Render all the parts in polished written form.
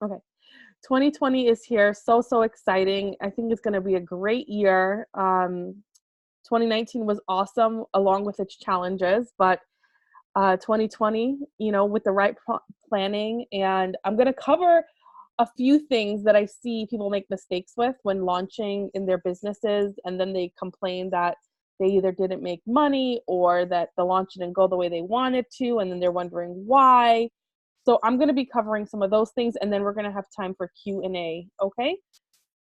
Okay. 2020 is here. So, so exciting. I think it's going to be a great year. 2019 was awesome along with its challenges, but 2020, with the right planning. And I'm going to cover a few things that I see people make mistakes with when launching in their businesses. And then they complain that they either didn't make money or that the launch didn't go the way they wanted to. And then they're wondering why. So I'm going to be covering some of those things, and then we're going to have time for Q&A. Okay.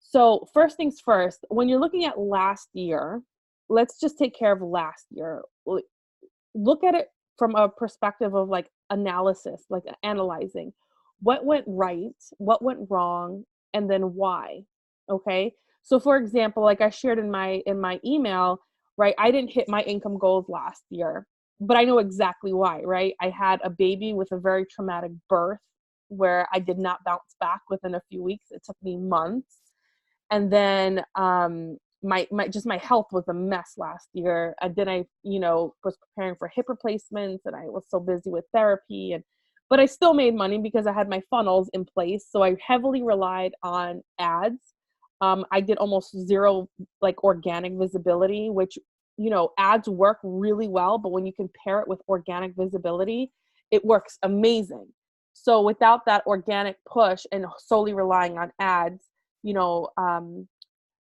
So first things first, when you're looking at last year, let's just take care of last year. Look at it from a perspective of like analysis, like analyzing what went right, what went wrong, and then why. Okay. So for example, like I shared in my email, right? I didn't hit my income goals last year, but I know exactly why, right? I had a baby with a very traumatic birth where I did not bounce back within a few weeks. It took me months. And then my health was a mess last year. And then I was preparing for hip replacements, and I was so busy with therapy, but I still made money because I had my funnels in place. So I heavily relied on ads. I did almost zero like organic visibility, which ads work really well, but when you compare it with organic visibility, it works amazing. So without that organic push and solely relying on ads, you know, um,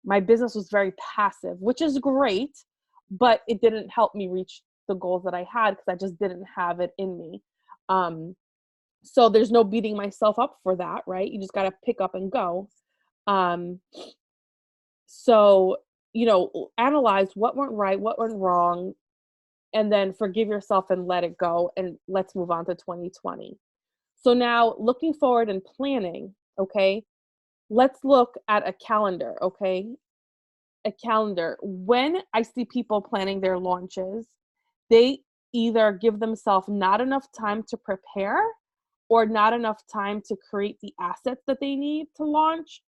my business was very passive, which is great, but it didn't help me reach the goals that I had because I just didn't have it in me. Um, so there's no beating myself up for that, right? You just got to pick up and go. Um, so, analyze what went right, what went wrong, and then forgive yourself and let it go. And let's move on to 2020. So now looking forward and planning, okay? Let's look at a calendar, okay? A calendar. When I see people planning their launches, they either give themselves not enough time to prepare or not enough time to create the assets that they need to launch,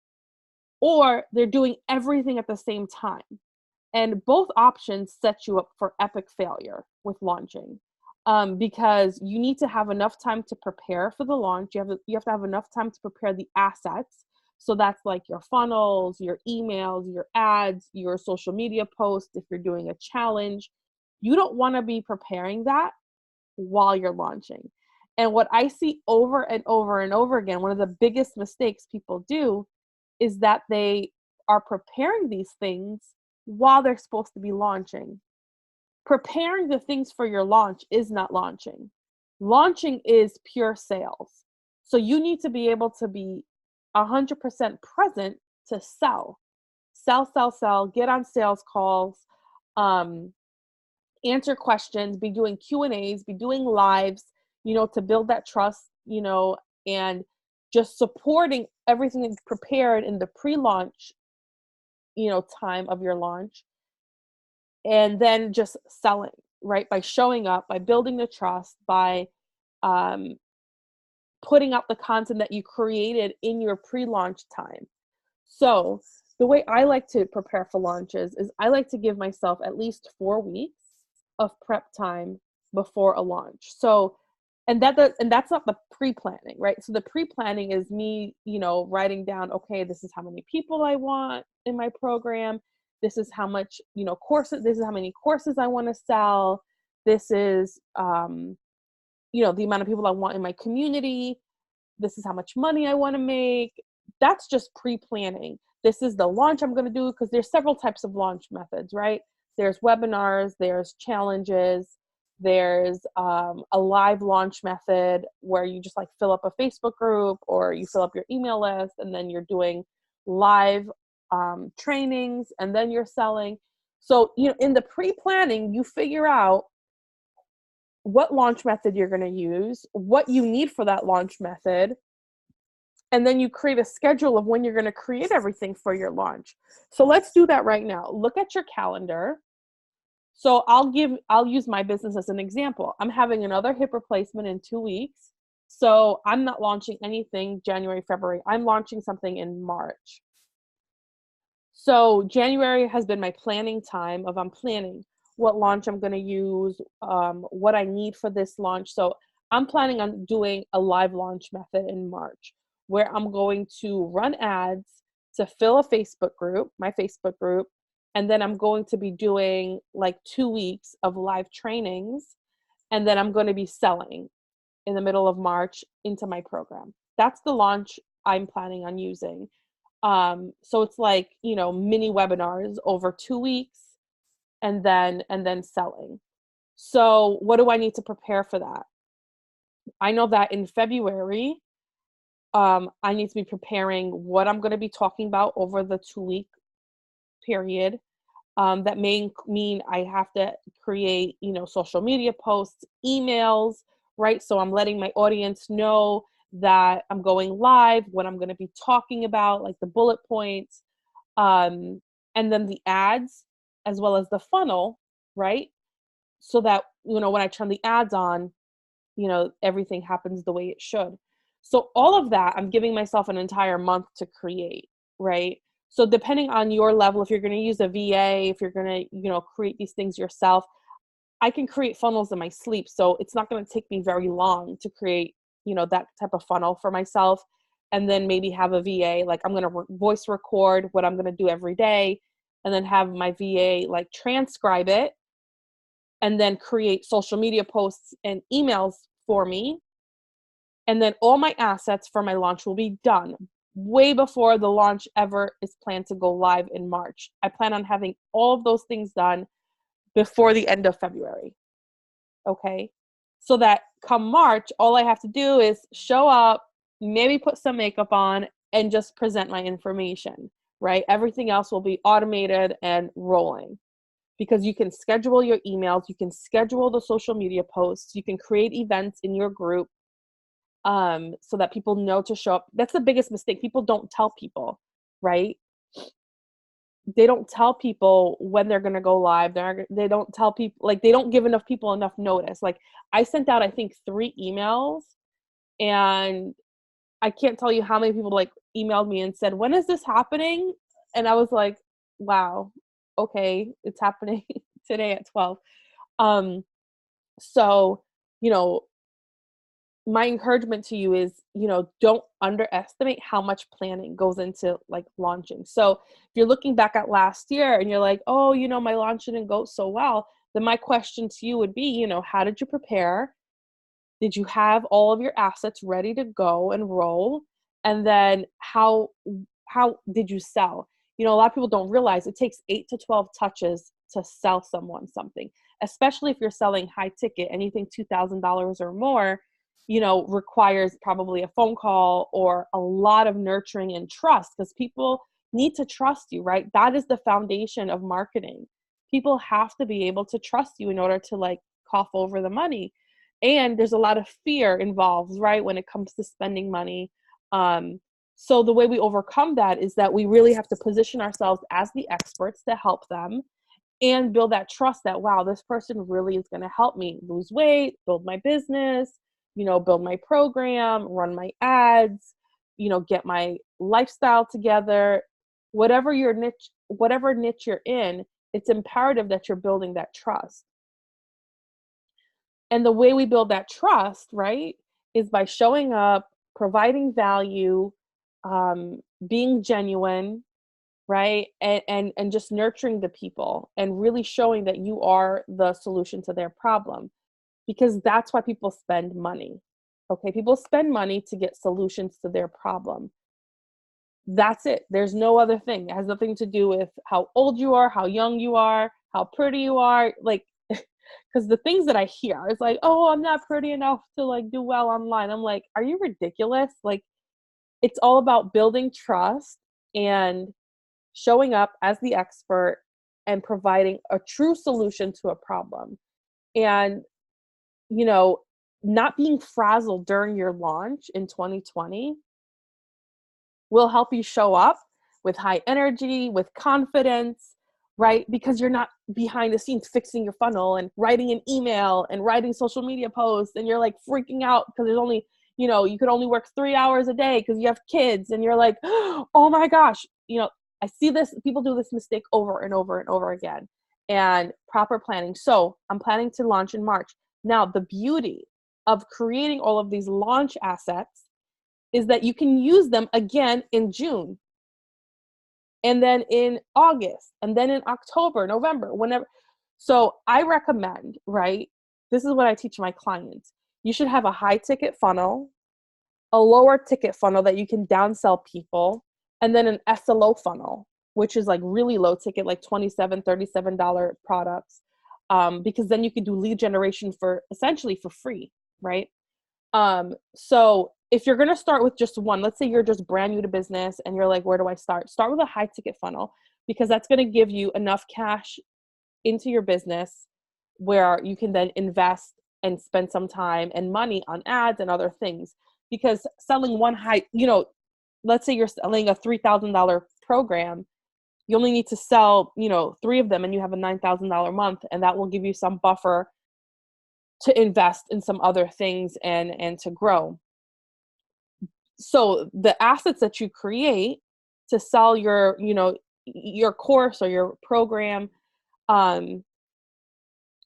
or they're doing everything at the same time. And both options set you up for epic failure with launching. Because you need to have enough time to prepare for the launch. You have to have enough time to prepare the assets. So that's like your funnels, your emails, your ads, your social media posts. If you're doing a challenge, you don't want to be preparing that while you're launching. And what I see over and over and over again, one of the biggest mistakes people do is that they are preparing these things while they're supposed to be launching. Preparing the things for your launch is not launching. Launching is pure sales. So you need to be able to be 100% present to sell. Sell, get on sales calls, um, answer questions, be doing Q&As, be doing lives, to build that trust, and just supporting everything that's prepared in the pre-launch, time of your launch, and then just selling, right? By showing up, by building the trust, by um, putting out the content that you created in your pre-launch time. So the way I like to prepare for launches is I like to give myself at least 4 weeks of prep time before a launch. So, and that's not the pre-planning, right? So the pre-planning is me, writing down, okay, this is how many people I want in my program. This is how much, courses, this is how many courses I want to sell. This is, the amount of people I want in my community. This is how much money I want to make. That's just pre-planning. This is the launch I'm going to do, because there's several types of launch methods, right? There's webinars, there's challenges, there's a live launch method where you just like fill up a Facebook group or you fill up your email list, and then you're doing live trainings, and then you're selling. So, in the pre-planning, you figure out what launch method you're going to use, what you need for that launch method, and then you create a schedule of when you're going to create everything for your launch. So let's do that right now. Look at your calendar. So I'll use my business as an example. I'm having another hip replacement in 2 weeks. So I'm not launching anything January, February. I'm launching something in March. So January has been my planning time of I'm planning what launch I'm going to use, what I need for this launch. So I'm planning on doing a live launch method in March. where I'm going to run ads to fill a Facebook group, my Facebook group, and then I'm going to be doing like 2 weeks of live trainings, and then I'm going to be selling in the middle of March into my program. That's the launch I'm planning on using. So it's like, mini webinars over 2 weeks and then selling. So what do I need to prepare for that? I know that in February, I need to be preparing what I'm going to be talking about over the 2-week period. That may mean I have to create, social media posts, emails, right? So I'm letting my audience know that I'm going live, what I'm going to be talking about, like the bullet points, and then the ads, as well as the funnel, right? So that, when I turn the ads on, everything happens the way it should. So all of that, I'm giving myself an entire month to create, right? So depending on your level, if you're going to use a VA, if you're going to, create these things yourself, I can create funnels in my sleep. So it's not going to take me very long to create, that type of funnel for myself. And then maybe have a VA, like I'm going to voice record what I'm going to do every day, and then have my VA like transcribe it, and then create social media posts and emails for me. And then all my assets for my launch will be done way before the launch ever is planned to go live in March. I plan on having all of those things done before the end of February. Okay? So that come March, all I have to do is show up, maybe put some makeup on, and just present my information, right? Everything else will be automated and rolling, because you can schedule your emails, you can schedule the social media posts, you can create events in your group, so that people know to show up. That's the biggest mistake. People don't tell people, right? They don't tell people when they're going to go live. They don't tell people, like, they don't give enough people enough notice. Like, I sent out, I think, 3 emails, and I can't tell you how many people like emailed me and said, "When is this happening?" And I was like, wow, okay, it's happening today at 12. So, you know, my encouragement to you is, don't underestimate how much planning goes into like launching. So if you're looking back at last year and you're like, oh, my launch didn't go so well, then my question to you would be, how did you prepare? Did you have all of your assets ready to go and roll? And then how did you sell? A lot of people don't realize it takes 8 to 12 touches to sell someone something, especially if you're selling high ticket. Anything $2,000 or more, requires probably a phone call or a lot of nurturing and trust, because people need to trust you, right? That is the foundation of marketing. People have to be able to trust you in order to like cough over the money. And there's a lot of fear involved, right, when it comes to spending money. So the way we overcome that is that we really have to position ourselves as the experts to help them and build that trust that, wow, this person really is going to help me lose weight, build my business, build my program, run my ads, get my lifestyle together. Whatever niche you're in, it's imperative that you're building that trust. And the way we build that trust, right, is by showing up, providing value, being genuine, right, and just nurturing the people and really showing that you are the solution to their problem, because that's why people spend money. Okay, people spend money to get solutions to their problem. That's it. There's no other thing. It has nothing to do with how old you are, how young you are, how pretty you are. Like, because the things that I hear is like, oh, I'm not pretty enough to like do well online. I'm like, are you ridiculous? Like, it's all about building trust and showing up as the expert and providing a true solution to a problem. And, not being frazzled during your launch in 2020 will help you show up with high energy, with confidence, right? Because you're not behind the scenes fixing your funnel and writing an email and writing social media posts, and you're like freaking out because there's only, you could only work 3 hours a day because you have kids, and you're like, oh my gosh, I see this, people do this mistake over and over and over again. And proper planning. So I'm planning to launch in March. Now, the beauty of creating all of these launch assets is that you can use them again in June, and then in August, and then in October, November, whenever. So I recommend, right? This is what I teach my clients. You should have a high ticket funnel, a lower ticket funnel that you can downsell people, and then an SLO funnel, which is like really low ticket, like $27, $37 products. Because then you can do lead generation for essentially for free, right? So if you're going to start with just one, let's say you're just brand new to business and you're like, where do I start? Start with a high ticket funnel, because that's going to give you enough cash into your business where you can then invest and spend some time and money on ads and other things. Because selling one let's say you're selling a $3,000 program, you only need to sell, 3 of them, and you have a $9,000 month, and that will give you some buffer to invest in some other things and to grow. So the assets that you create to sell your course or your program,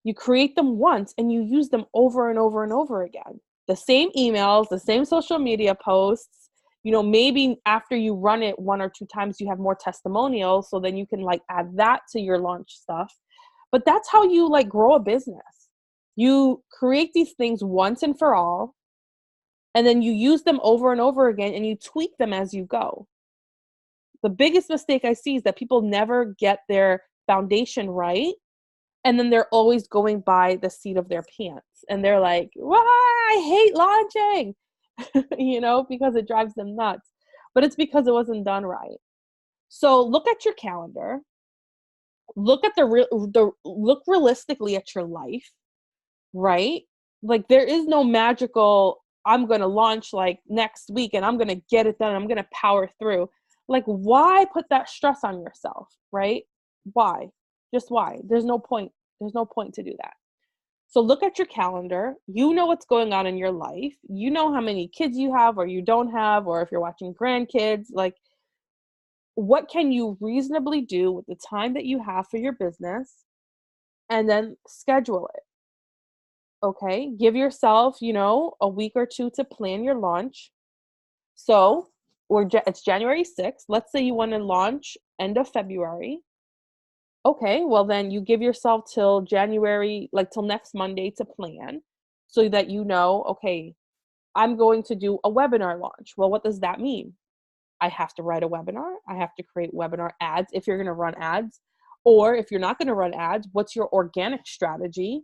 you create them once and you use them over and over and over again. The same emails, the same social media posts, maybe after you run it 1 or 2 times, you have more testimonials. So then you can like add that to your launch stuff. But that's how you like grow a business. You create these things once and for all, and then you use them over and over again, and you tweak them as you go. The biggest mistake I see is that people never get their foundation right, and then they're always going by the seat of their pants. And they're like, "Why? I hate launching," because it drives them nuts. But it's because it wasn't done right. So look at your calendar. Look at look realistically at your life, right? Like there is no magical, I'm going to launch like next week and I'm going to get it done. I'm going to power through. Like, why put that stress on yourself, right? Why? Just why? There's no point. There's no point to do that. So look at your calendar. You know what's going on in your life. You know how many kids you have or you don't have, or if you're watching grandkids, like what can you reasonably do with the time that you have for your business, and then schedule it. Okay, give yourself, a week or 2 to plan your launch. So, it's January 6th. Let's say you want to launch end of February. Okay, well then you give yourself till January, like till next Monday to plan, so that okay, I'm going to do a webinar launch. Well, what does that mean? I have to write a webinar. I have to create webinar ads if you're going to run ads. Or if you're not going to run ads, what's your organic strategy,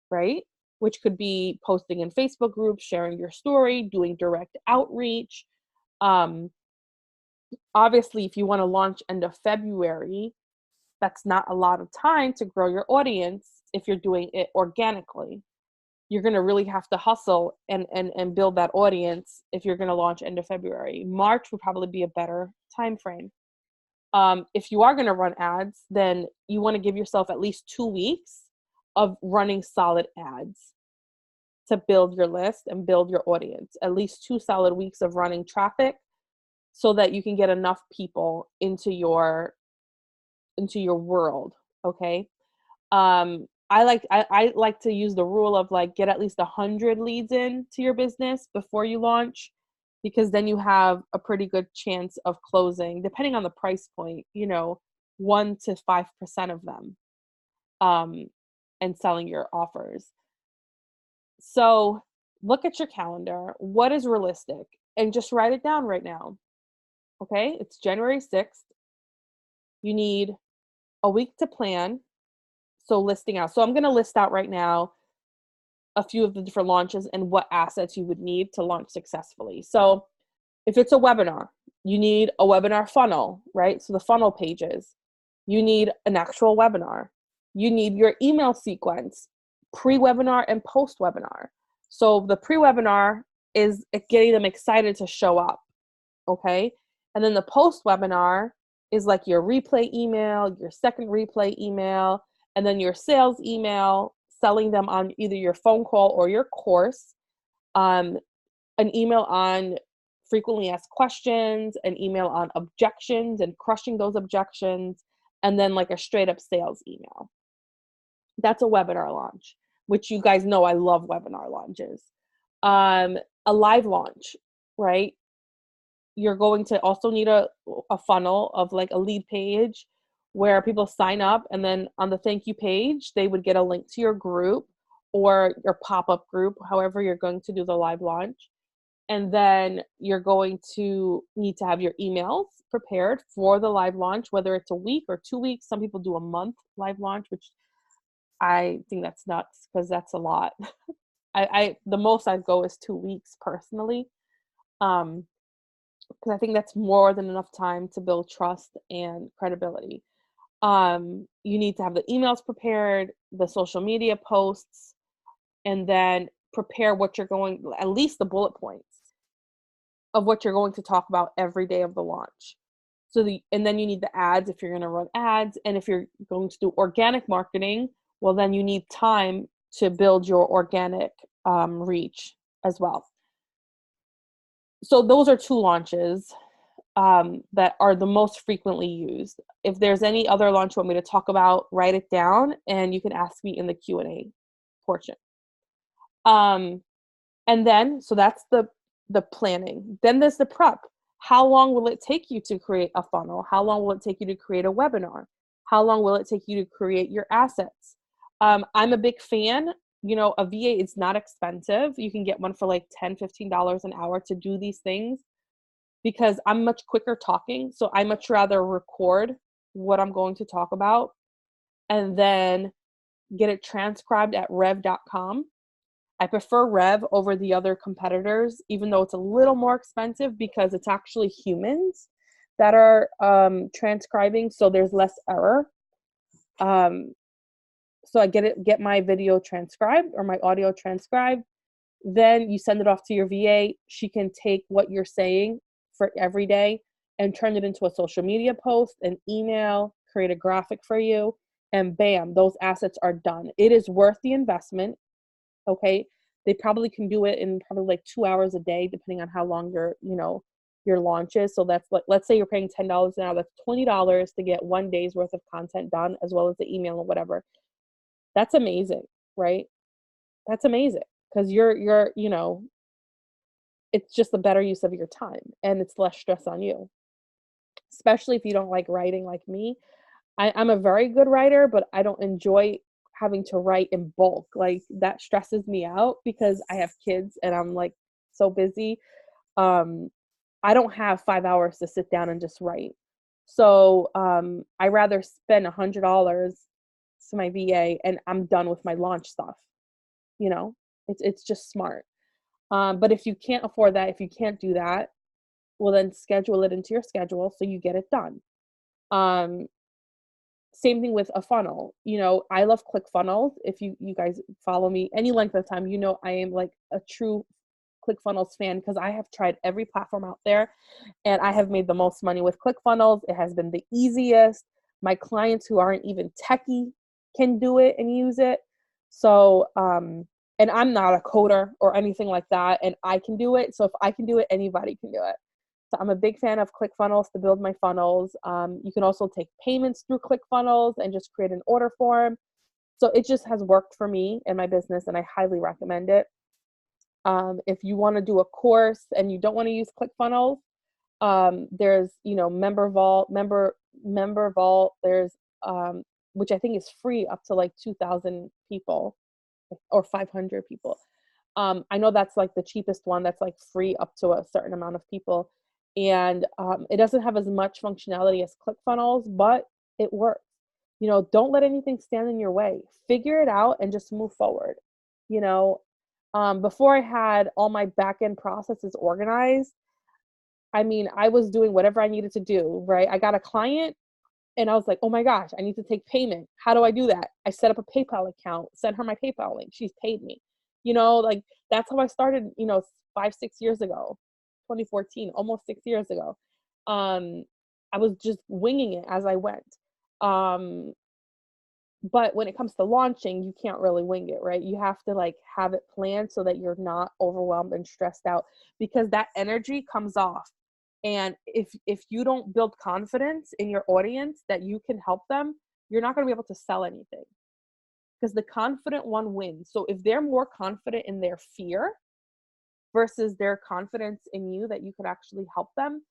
right? Which could be posting in Facebook groups, sharing your story, doing direct outreach. Obviously, if you want to launch end of February, that's not a lot of time to grow your audience if you're doing it organically. You're going to really have to hustle and build that audience if you're going to launch end of February. March would probably be a better time frame. If you are going to run ads, then you want to give yourself at least 2 weeks of running solid ads to build your list and build your audience. At least 2 solid weeks of running traffic so that you can get enough people into your world. Okay. I like to use the rule of like get at least 100 leads in to your business before you launch, because then you have a pretty good chance of closing, depending on the price point, 1 to 5% of them, and selling your offers. So look at your calendar. What is realistic? And just write it down right now. Okay, it's January 6th. You need a week to plan. So listing out. So I'm going to list out right now a few of the different launches and what assets you would need to launch successfully. So if it's a webinar, you need a webinar funnel, right? So the funnel pages. You need an actual webinar. You need your email sequence, pre-webinar and post-webinar. So the pre-webinar is getting them excited to show up, okay? And then the post-webinar is like your replay email, your second replay email, and then your sales email, selling them on either your phone call or your course, an email on frequently asked questions, an email on objections and crushing those objections, and then like a straight up sales email. That's a webinar launch, which you guys know I love webinar launches. A live launch. right? You're going to also need a funnel of like a lead page where people sign up, and then on the thank you page they would get a link to your group or your pop-up group, however you're going to do the live launch. And then you're going to need to have your emails prepared for the live launch, whether it's a week or 2 weeks. Some people do a month live launch, which I think that's nuts because that's a lot. I the most I'd go is 2 weeks personally. Um, because I think that's more than enough time to build trust and credibility. You need to have the emails prepared, the social media posts, and then prepare what you're going, at least the bullet points of what you're going to talk about every day of the launch. And then you need the ads if you're going to run ads. And if you're going to do organic marketing, well, then you need time to build your organic reach as well. So those are two launches that are the most frequently used. If there's any other launch you want me to talk about, write it down and you can ask me in the Q&A portion. And then, so that's the planning. Then there's the prep. How long will it take you to create a funnel? How long will it take you to create a webinar? How long will it take you to create your assets? I'm a big fan. A VA is not expensive. You can get one for like $10, $15 an hour to do these things because I'm much quicker talking. So I much rather record what I'm going to talk about and then get it transcribed at rev.com. I prefer Rev over the other competitors, even though it's a little more expensive because it's actually humans that are transcribing, so there's less error. So I get my video transcribed or my audio transcribed. Then you send it off to your VA. She can take what you're saying for every day and turn it into a social media post, an email, create a graphic for you, and bam, those assets are done. It is worth the investment. Okay, they probably can do it in probably like 2 hours a day, depending on how long your launch is. So that's like, let's say you're paying $10 an hour, that's $20 to get 1 day's worth of content done, as well as the email or whatever. That's amazing, right? That's amazing because it's just a better use of your time and it's less stress on you, especially if you don't like writing like me. I'm a very good writer, but I don't enjoy having to write in bulk. Like that stresses me out because I have kids and I'm like so busy. Um, I don't have 5 hours to sit down and just write. So I rather spend $100 to my VA and I'm done with my launch stuff. You know, it's just smart. But if you can't afford that, if you can't do that, well then schedule it into your schedule so you get it done. Um, Same thing with a funnel. I love ClickFunnels. If you guys follow me any length of time, I am like a true ClickFunnels fan because I have tried every platform out there and I have made the most money with ClickFunnels. It has been the easiest. My clients who aren't even techie can do it and use it. So, and I'm not a coder or anything like that, and I can do it. So if I can do it, anybody can do it. So I'm a big fan of ClickFunnels to build my funnels. You can also take payments through ClickFunnels and just create an order form. So it just has worked for me and my business, and I highly recommend it. If you want to do a course and you don't want to use ClickFunnels, there's Member Vault. There's which I think is free up to like 2,000 people or 500 people. I know that's like the cheapest one that's like free up to a certain amount of people. And it doesn't have as much functionality as ClickFunnels, but it works. Don't let anything stand in your way. Figure it out and just move forward. You know, Before I had all my back end processes organized, I mean, I was doing whatever I needed to do, right? I got a client and I was like, oh my gosh, I need to take payment. How do I do that? I set up a PayPal account, sent her my PayPal link. She's paid me. Like that's how I started, 5, 6 years ago, 2014, almost 6 years ago. I was just winging it as I went. Um, but when it comes to launching, you can't really wing it, right? You have to like have it planned so that you're not overwhelmed and stressed out because that energy comes off. And if you don't build confidence in your audience that you can help them, you're not going to be able to sell anything because the confident one wins. So if they're more confident in their fear, versus their confidence in you that you could actually help them,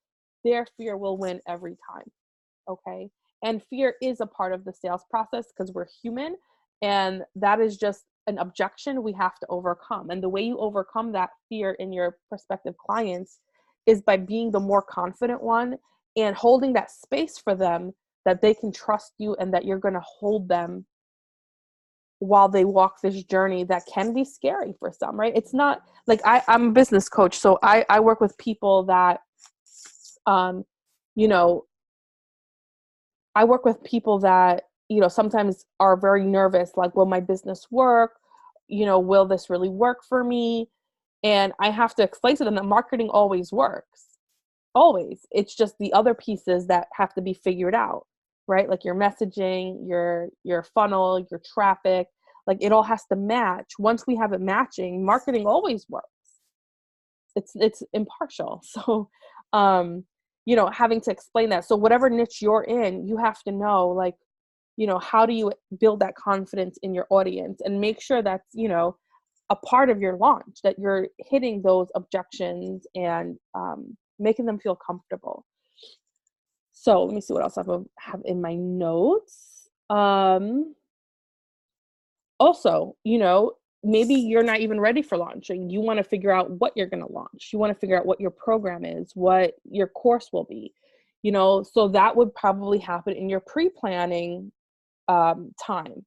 their fear will win every time. Okay. And fear is a part of the sales process because we're human. And that is just an objection we have to overcome. And the way you overcome that fear in your prospective clients is by being the more confident one and holding that space for them that they can trust you and that you're going to hold them while they walk this journey that can be scary for some, right? It's not like I'm a business coach. So I work with people that, you know, I work with people that, sometimes are very nervous, like, will my business work? Will this really work for me? And I have to explain to them that marketing always works. Always. It's just the other pieces that have to be figured out, right? Like your messaging, your funnel, your traffic, like it all has to match. Once we have it matching, marketing always works. It's impartial. So, having to explain that. So whatever niche you're in, you have to know, like, how do you build that confidence in your audience and make sure that's, a part of your launch, that you're hitting those objections and making them feel comfortable. So let me see what else I have in my notes. Also, maybe you're not even ready for launching. You want to figure out what you're going to launch. You want to figure out what your program is, what your course will be, so that would probably happen in your pre-planning time.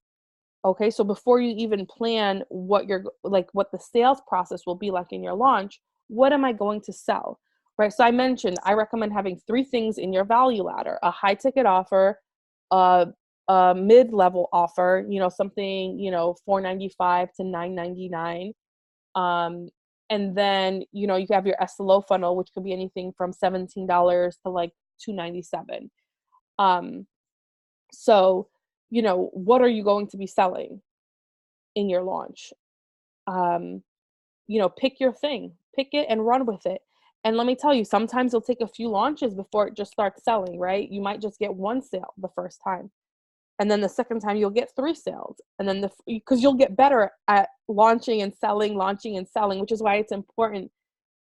Okay. So before you even plan what the sales process will be like in your launch, what am I going to sell? Right. So I mentioned, I recommend having 3 things in your value ladder: a high ticket offer, a mid-level offer, something, $4.95 to $9.99. And then, you have your SLO funnel, which could be anything from $17 to like $297. So, what are you going to be selling in your launch? Pick your thing, pick it and run with it. And let me tell you, sometimes it'll take a few launches before it just starts selling, right? You might just get 1 sale the first time. And then the second time you'll get 3 sales. And then because you'll get better at launching and selling, which is why it's important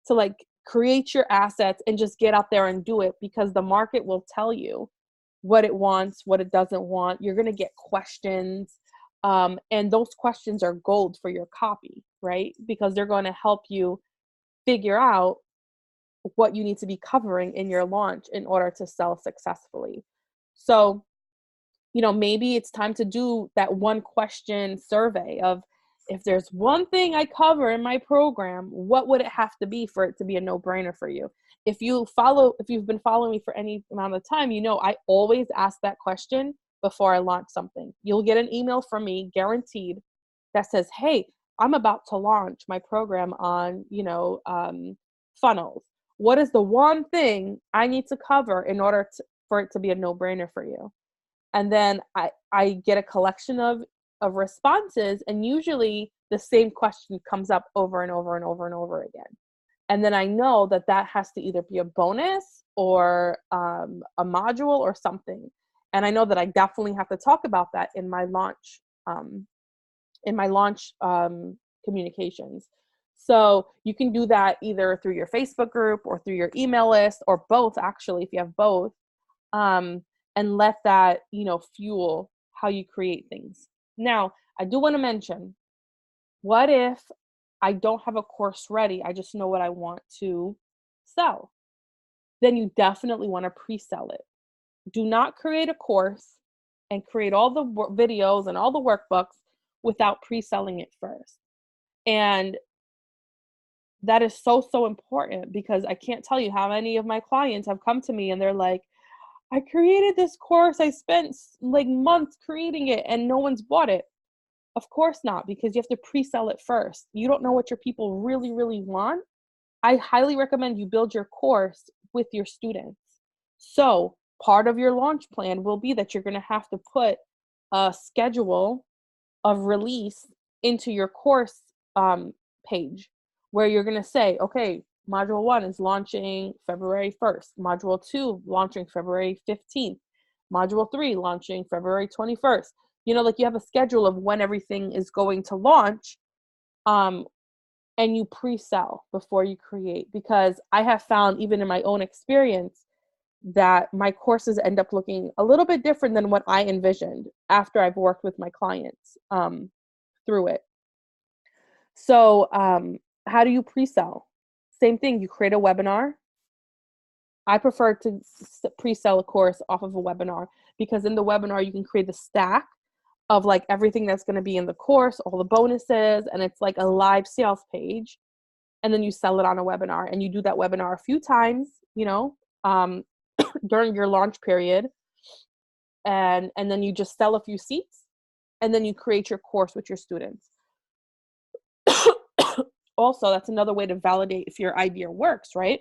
to like create your assets and just get out there and do it, because the market will tell you what it wants, what it doesn't want. You're going to get questions. And those questions are gold for your copy, right? Because they're going to help you figure out what you need to be covering in your launch in order to sell successfully. So, maybe it's time to do that 1 question survey of, if there's one thing I cover in my program, what would it have to be for it to be a no-brainer for you? If you've been following me for any amount of time, I always ask that question before I launch something. You'll get an email from me, guaranteed, that says, hey, I'm about to launch my program on, funnels. What is the one thing I need to cover in order for it to be a no-brainer for you? And then I get a collection of responses, and usually the same question comes up over and over and over and over again. And then I know that has to either be a bonus or a module or something. And I know that I definitely have to talk about that in my launch communications. So you can do that either through your Facebook group or through your email list, or both, actually, if you have both. And let that, fuel how you create things. Now, I do want to mention, what if I don't have a course ready? I just know what I want to sell. Then you definitely want to pre-sell it. Do not create a course and create all the videos and all the workbooks without pre-selling it first. And that is so, so important, because I can't tell you how many of my clients have come to me and they're like, I created this course, I spent like months creating it and no one's bought it. Of course not, because you have to pre-sell it first. You don't know what your people really, really want. I highly recommend you build your course with your students. So part of your launch plan will be that you're going to have to put a schedule of release into your course page, where you're going to say, okay, Module 1 is launching February 1st. Module 2 launching February 15th. Module 3 launching February 21st. Like you have a schedule of when everything is going to launch. And and you pre-sell before you create, because I have found, even in my own experience, that my courses end up looking a little bit different than what I envisioned after I've worked with my clients through it. So how do you pre-sell? Same thing, you create a webinar. I prefer to pre-sell a course off of a webinar, because in the webinar you can create the stack of like everything that's going to be in the course, all the bonuses, and it's like a live sales page. And then you sell it on a webinar, and you do that webinar a few times, during your launch period. And then you just sell a few seats, and then you create your course with your students. Also, that's another way to validate if your idea works, right?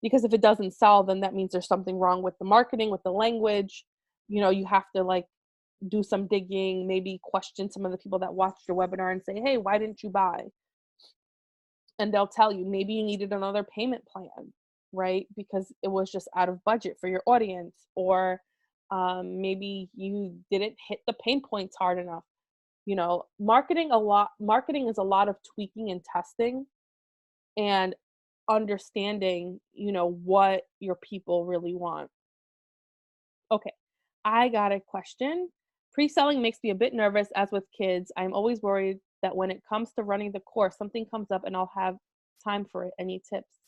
Because if it doesn't sell, then that means there's something wrong with the marketing, with the language. You have to like do some digging, maybe question some of the people that watched your webinar and say, hey, why didn't you buy? And they'll tell you, maybe you needed another payment plan, right? Because it was just out of budget for your audience, or maybe you didn't hit the pain points hard enough. Marketing is a lot of tweaking and testing and understanding, what your people really want. Okay, I got a question. Pre-selling makes me a bit nervous, as with kids. I'm always worried that when it comes to running the course, something comes up and I'll have time for it. Any tips?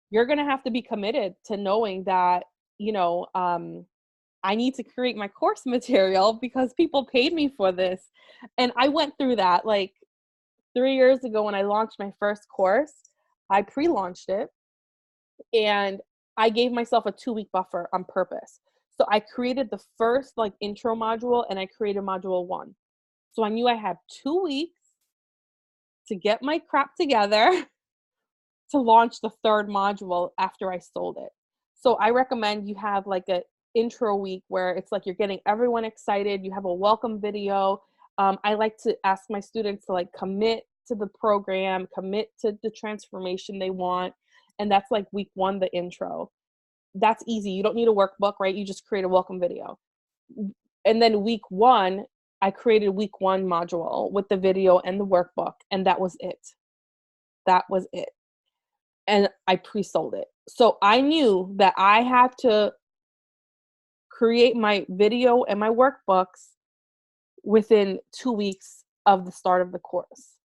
You're going to have to be committed to knowing that, I need to create my course material because people paid me for this. And I went through that like 3 years ago when I launched my first course. I pre-launched it and I gave myself a 2-week buffer on purpose. So I created the first like intro module, and I created module 1. So I knew I had 2 weeks to get my crap together to launch the third module after I sold it. So I recommend you have like a intro week where it's like you're getting everyone excited. You have a welcome video. I like to ask my students to like commit to the program, commit to the transformation they want. And that's like week 1, the intro. That's easy. You don't need a workbook, right? You just create a welcome video. And then week 1, I created week 1 module with the video and the workbook. And that was it. That was it. And I pre-sold it. So I knew that I had to create my video and my workbooks within 2 weeks of the start of the course.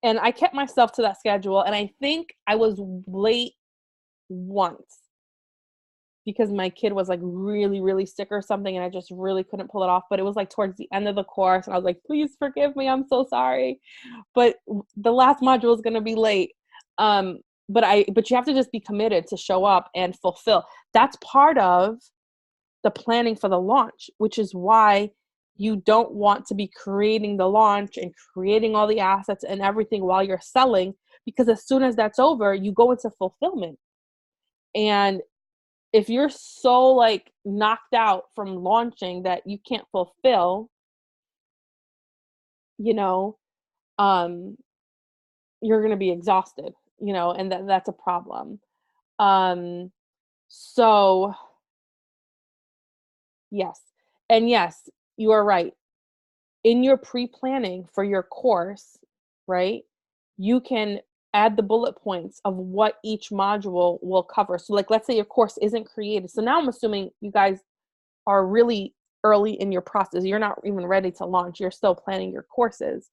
And I kept myself to that schedule. And I think I was late once because my kid was like really, really sick or something, and I just really couldn't pull it off. But it was like towards the end of the course, and I was like, please forgive me. I'm so sorry. But the last module is going to be late. But you have to just be committed to show up and fulfill. That's part of the planning for the launch, which is why you don't want to be creating the launch and creating all the assets and everything while you're selling, because as soon as that's over, you go into fulfillment. And if you're so like knocked out from launching that you can't fulfill, you're going to be exhausted, and that's a problem. So yes. And yes, you are right. In your pre-planning for your course, right, you can add the bullet points of what each module will cover. So like, let's say your course isn't created. So now I'm assuming you guys are really early in your process. You're not even ready to launch. You're still planning your courses.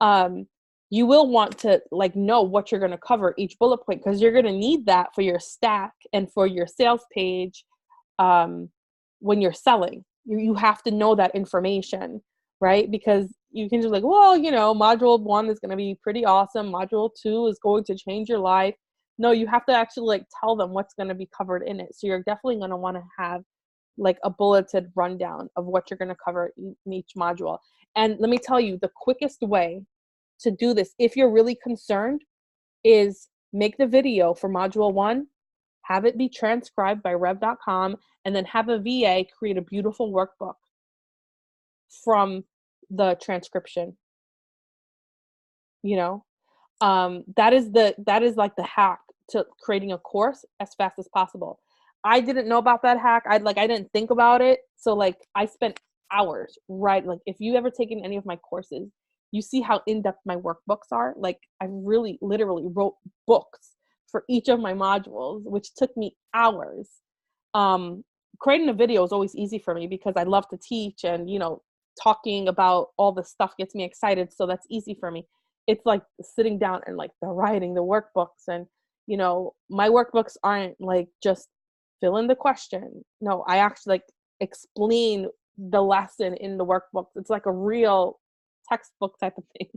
You will want to like know what you're going to cover each bullet point, because you're going to need that for your stack and for your sales page. When you're selling, you have to know that information, right? Because you can just like, well, module 1 is going to be pretty awesome. Module 2 is going to change your life. No, you have to actually like tell them what's going to be covered in it. So you're definitely going to want to have like a bulleted rundown of what you're going to cover in each module. And let me tell you, the quickest way to do this, if you're really concerned, is make the video for module 1, have it be transcribed by rev.com, and then have a VA create a beautiful workbook from the transcription. That is like the hack to creating a course as fast as possible. I didn't know about that hack. I didn't think about it. So like I spent hours, right? Like if you ever taken any of my courses, You see how in-depth my workbooks are? Like, I really literally wrote books for each of my modules, which took me hours. Creating a video is always easy for me because I love to teach, and, talking about all this stuff gets me excited. So that's easy for me. It's like sitting down and like the writing, the workbooks, and, my workbooks aren't like just fill in the question. No, I actually like explain the lesson in the workbook. It's like a real textbook type of thing.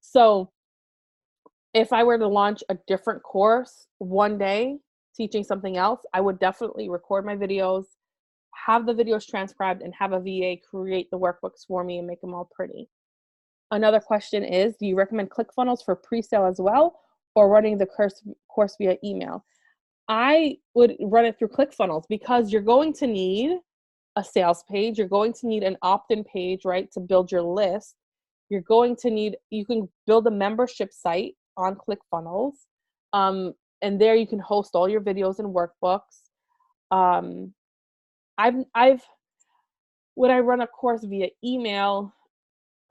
So if I were to launch a different course one day teaching something else, I would definitely record my videos, have the videos transcribed, and have a VA create the workbooks for me and make them all pretty. Another question is, do you recommend ClickFunnels for pre-sale as well, or running the course via email? I would run it through ClickFunnels because you're going to need a sales page. You're going to need an opt-in page, right, to build your list. You can build a membership site on ClickFunnels. And there you can host all your videos and workbooks. Would I run a course via email?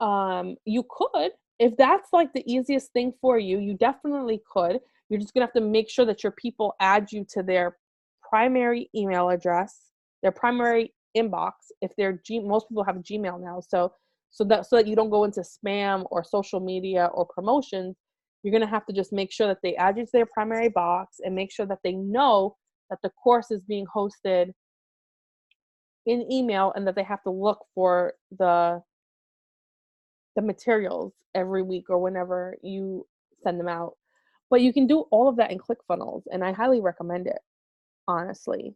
You could, if that's like the easiest thing for you, you definitely could. You're just gonna have to make sure that your people add you to their primary email address, their primary inbox. If most people have Gmail now, so that you don't go into spam or social media or promotions, you're gonna have to just make sure that they add you to their primary box and make sure that they know that the course is being hosted in email and that they have to look for the materials every week or whenever you send them out. But you can do all of that in ClickFunnels, and I highly recommend it, honestly.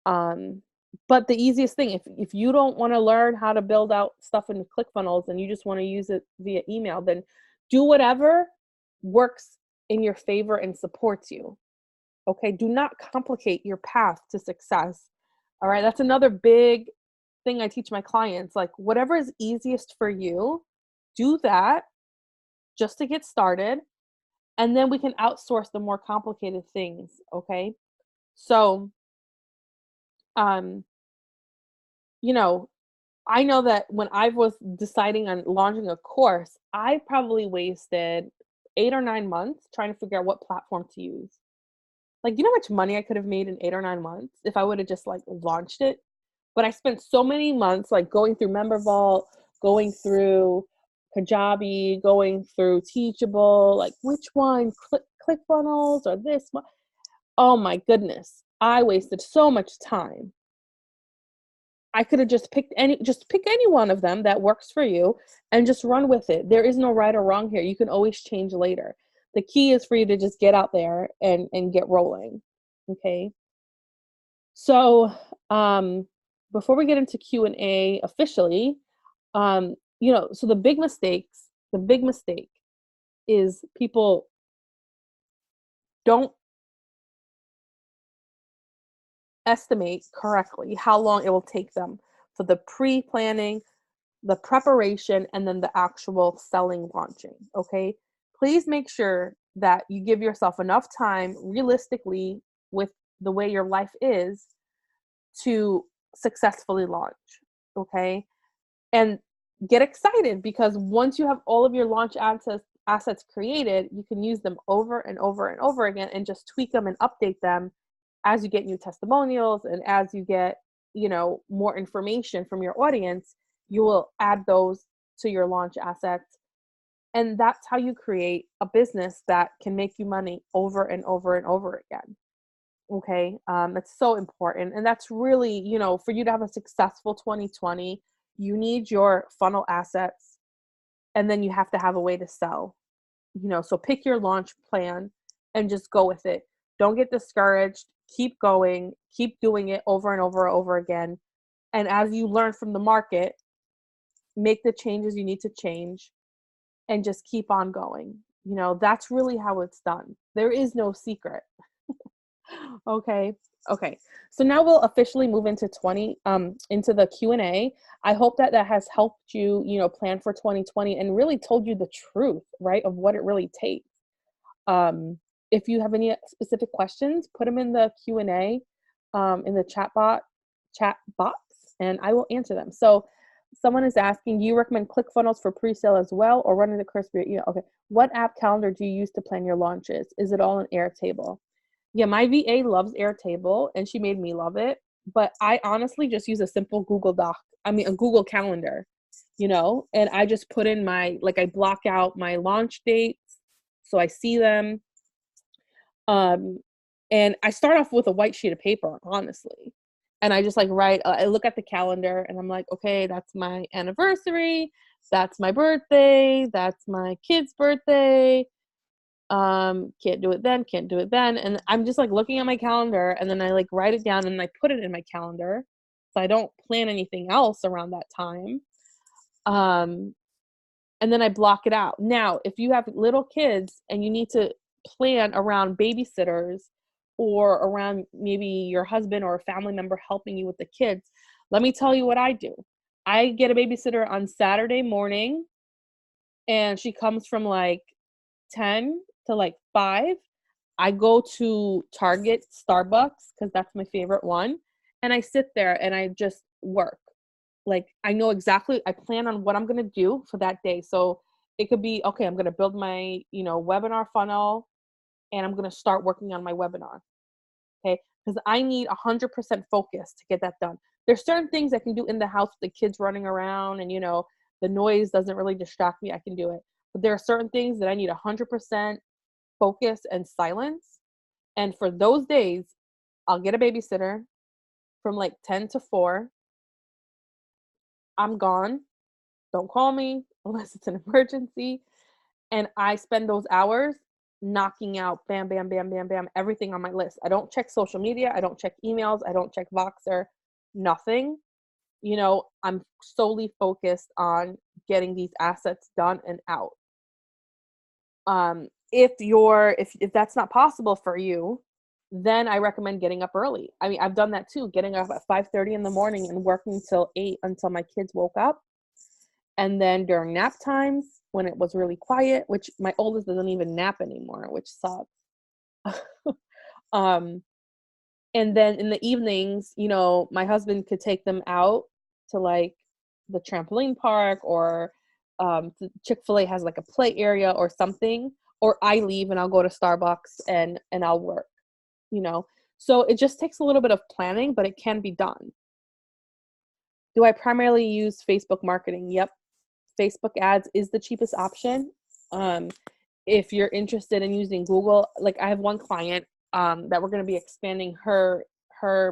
But the easiest thing, if you don't want to learn how to build out stuff in ClickFunnels and you just want to use it via email, then do whatever works in your favor and supports you. Okay, do not complicate your path to success. All right, that's another big thing I teach my clients. Like, whatever is easiest for you, do that just to get started, and then we can outsource the more complicated things. Okay, so um I know that when I was deciding on launching a course, I probably wasted 8 or 9 months trying to figure out what platform to use. Like, you know how much money I could have made in 8 or 9 months if I would have just like launched it? But I spent so many months like going through MemberVault, going through Kajabi, going through Teachable, like which one, ClickFunnels or this one. Oh my goodness, I wasted so much time. I could have just pick any one of them that works for you and just run with it. There is no right or wrong here. You can always change later. The key is for you to just get out there and get rolling. Okay. So before we get into Q&A officially, so the big mistake is people don't estimate correctly how long it will take them for the pre-planning, the preparation, and then the actual selling, launching. Okay, please make sure that you give yourself enough time realistically with the way your life is to successfully launch. Okay, and get excited because once you have all of your launch assets created, you can use them over and over and over again and just tweak them and update them as you get new testimonials and as you get more information from your audience. You will add those to your launch assets, and that's how you create a business that can make you money over and over and over again. Okay, it's so important, and that's really, for you to have a successful 2020, you need your funnel assets, and then you have to have a way to sell. So pick your launch plan and just go with it. Don't get discouraged. Keep going. Keep doing it over and over and over again. And as you learn from the market, make the changes you need to change and just keep on going. That's really how it's done. There is no secret. Okay. So now we'll officially move into into the Q&A. I hope that has helped you, plan for 2020 and really told you the truth, right, of what it really takes. If you have any specific questions, put them in the Q&A, in the chat box, and I will answer them. So Someone is asking, do you recommend ClickFunnels for pre-sale as well, or running the course via email? Okay. What app calendar do you use to plan your launches? Is it all in Airtable? Yeah, my VA loves Airtable, and she made me love it. But I honestly just use a simple a Google Calendar, and I just put in I block out my launch dates so I see them. And I start off with a white sheet of paper, honestly. And I just I look at the calendar and I'm like, okay, that's my anniversary. That's my birthday. That's my kid's birthday. Can't do it then, can't do it then. And I'm just looking at my calendar, and then I write it down and I put it in my calendar. So I don't plan anything else around that time. And then I block it out. Now, if you have little kids and you need to plan around babysitters or around maybe your husband or a family member helping you with the kids, let me tell you what I do. I get a babysitter on Saturday morning, and she comes from 10 to 5. I go to Target, Starbucks, because that's my favorite one, and I sit there and I just work. I know exactly, I plan on what I'm going to do for that day. So it could be, okay, I'm going to build my, webinar funnel, and I'm going to start working on my webinar. Okay. Because I need 100% focus to get that done. There's certain things I can do in the house with the kids running around, and, the noise doesn't really distract me. I can do it. But there are certain things that I need 100% focus and silence. And for those days, I'll get a babysitter from 10 to 4. I'm gone. Don't call me unless it's an emergency. And I spend those hours knocking out bam, bam, bam, bam, bam, everything on my list. I don't check social media. I don't check emails. I don't check Voxer, nothing. I'm solely focused on getting these assets done and out. If that's not possible for you, then I recommend getting up early. I mean, I've done that too, getting up at 5:30 in the morning and working till 8 until my kids woke up. And then during nap times, when it was really quiet, which my oldest doesn't even nap anymore, which sucks. um, and then in the evenings, my husband could take them out to the trampoline park, or Chick-fil-A has a play area or something, or I leave and I'll go to Starbucks and I'll work, So it just takes a little bit of planning, but it can be done. Do I primarily use Facebook marketing? Yep. Facebook ads is the cheapest option. If you're interested in using Google, I have one client that we're going to be expanding her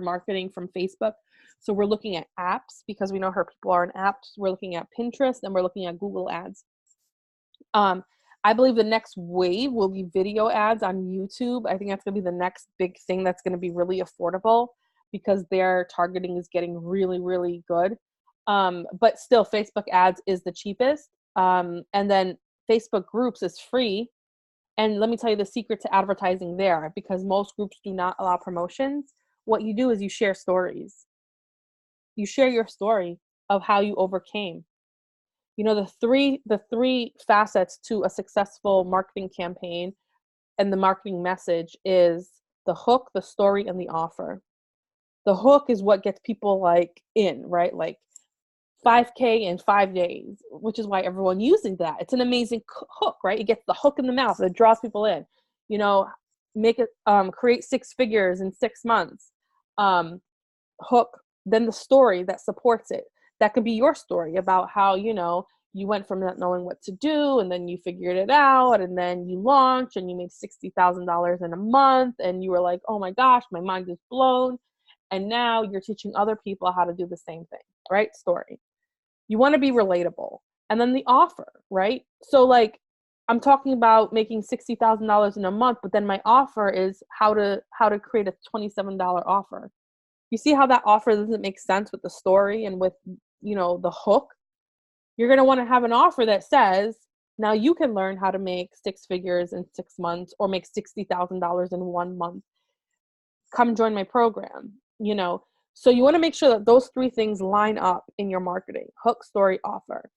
marketing from Facebook. So we're looking at apps because we know her people are in apps. We're looking at Pinterest, and we're looking at Google ads. I believe the next wave will be video ads on YouTube. I think that's going to be the next big thing that's going to be really affordable because their targeting is getting really, really good. But still, Facebook ads is the cheapest. And then Facebook groups is free. And let me tell you the secret to advertising there, because most groups do not allow promotions. What you do is you share stories. You share your story of how you overcame. The three facets to a successful marketing campaign and the marketing message is the hook, the story, and the offer. The hook is what gets people in, right? 5K in 5 days, which is why everyone using that. It's an amazing hook, right? It gets the hook in the mouth. It draws people in. Make it create 6 figures in 6 months. Hook, then the story that supports it. That could be your story about how, you went from not knowing what to do, and then you figured it out, and then you launched and you made $60,000 in a month, and you were like, oh my gosh, my mind is blown. And now you're teaching other people how to do the same thing, right? Story. You want to be relatable. And then the offer, right? So I'm talking about making $60,000 in a month, but then my offer is how to create a $27 offer. You see how that offer doesn't make sense with the story and with, the hook? You're going to want to have an offer that says, now you can learn how to make 6 figures in 6 months or make $60,000 in 1 month. Come join my program, So you want to make sure that those 3 things line up in your marketing: hook, story, offer.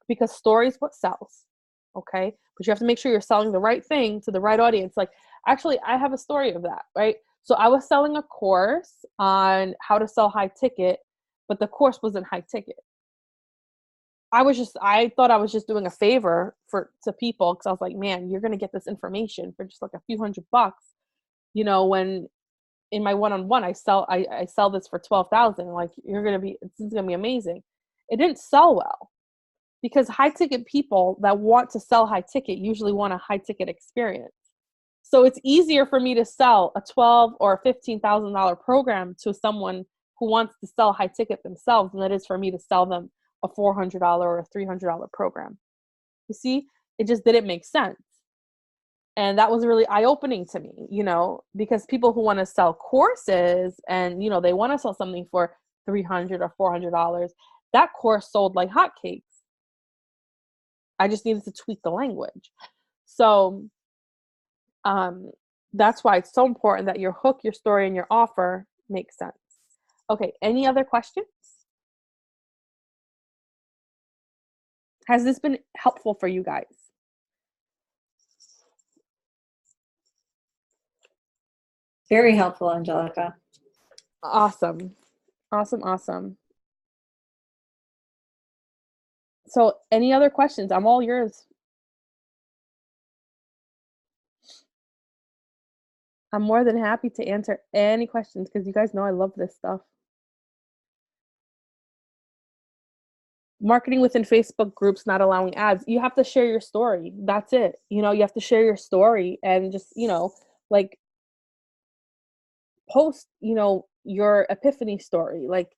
Because story is what sells, okay? But you have to make sure you're selling the right thing to the right audience. Actually, I have a story of that, right? So I was selling a course on how to sell high ticket, but the course wasn't high ticket. I thought I was just doing a favor to people because I was like, man, you're gonna get this information for just like a few $100, when in my one-on-one I sell this for 12,000. Like, this is gonna be amazing. It didn't sell well because high ticket people that want to sell high ticket usually want a high ticket experience. So it's easier for me to sell a $12 or $15,000 program to someone who wants to sell high ticket themselves than it is for me to sell them a $400 or a $300 program. You see, it just didn't make sense. And that was really eye-opening to me, because people who want to sell courses and, they want to sell something for $300 or $400, that course sold like hotcakes. I just needed to tweak the language. So that's why it's so important that your hook, your story, and your offer make sense. Okay, any other questions? Has this been helpful for you guys? Very helpful, Angelica. Awesome. Awesome. So any other questions? I'm all yours. I'm more than happy to answer any questions because you guys know I love this stuff. Marketing within Facebook groups, not allowing ads. You have to share your story. That's it. You have to share your story and just, like post, your epiphany story. Like,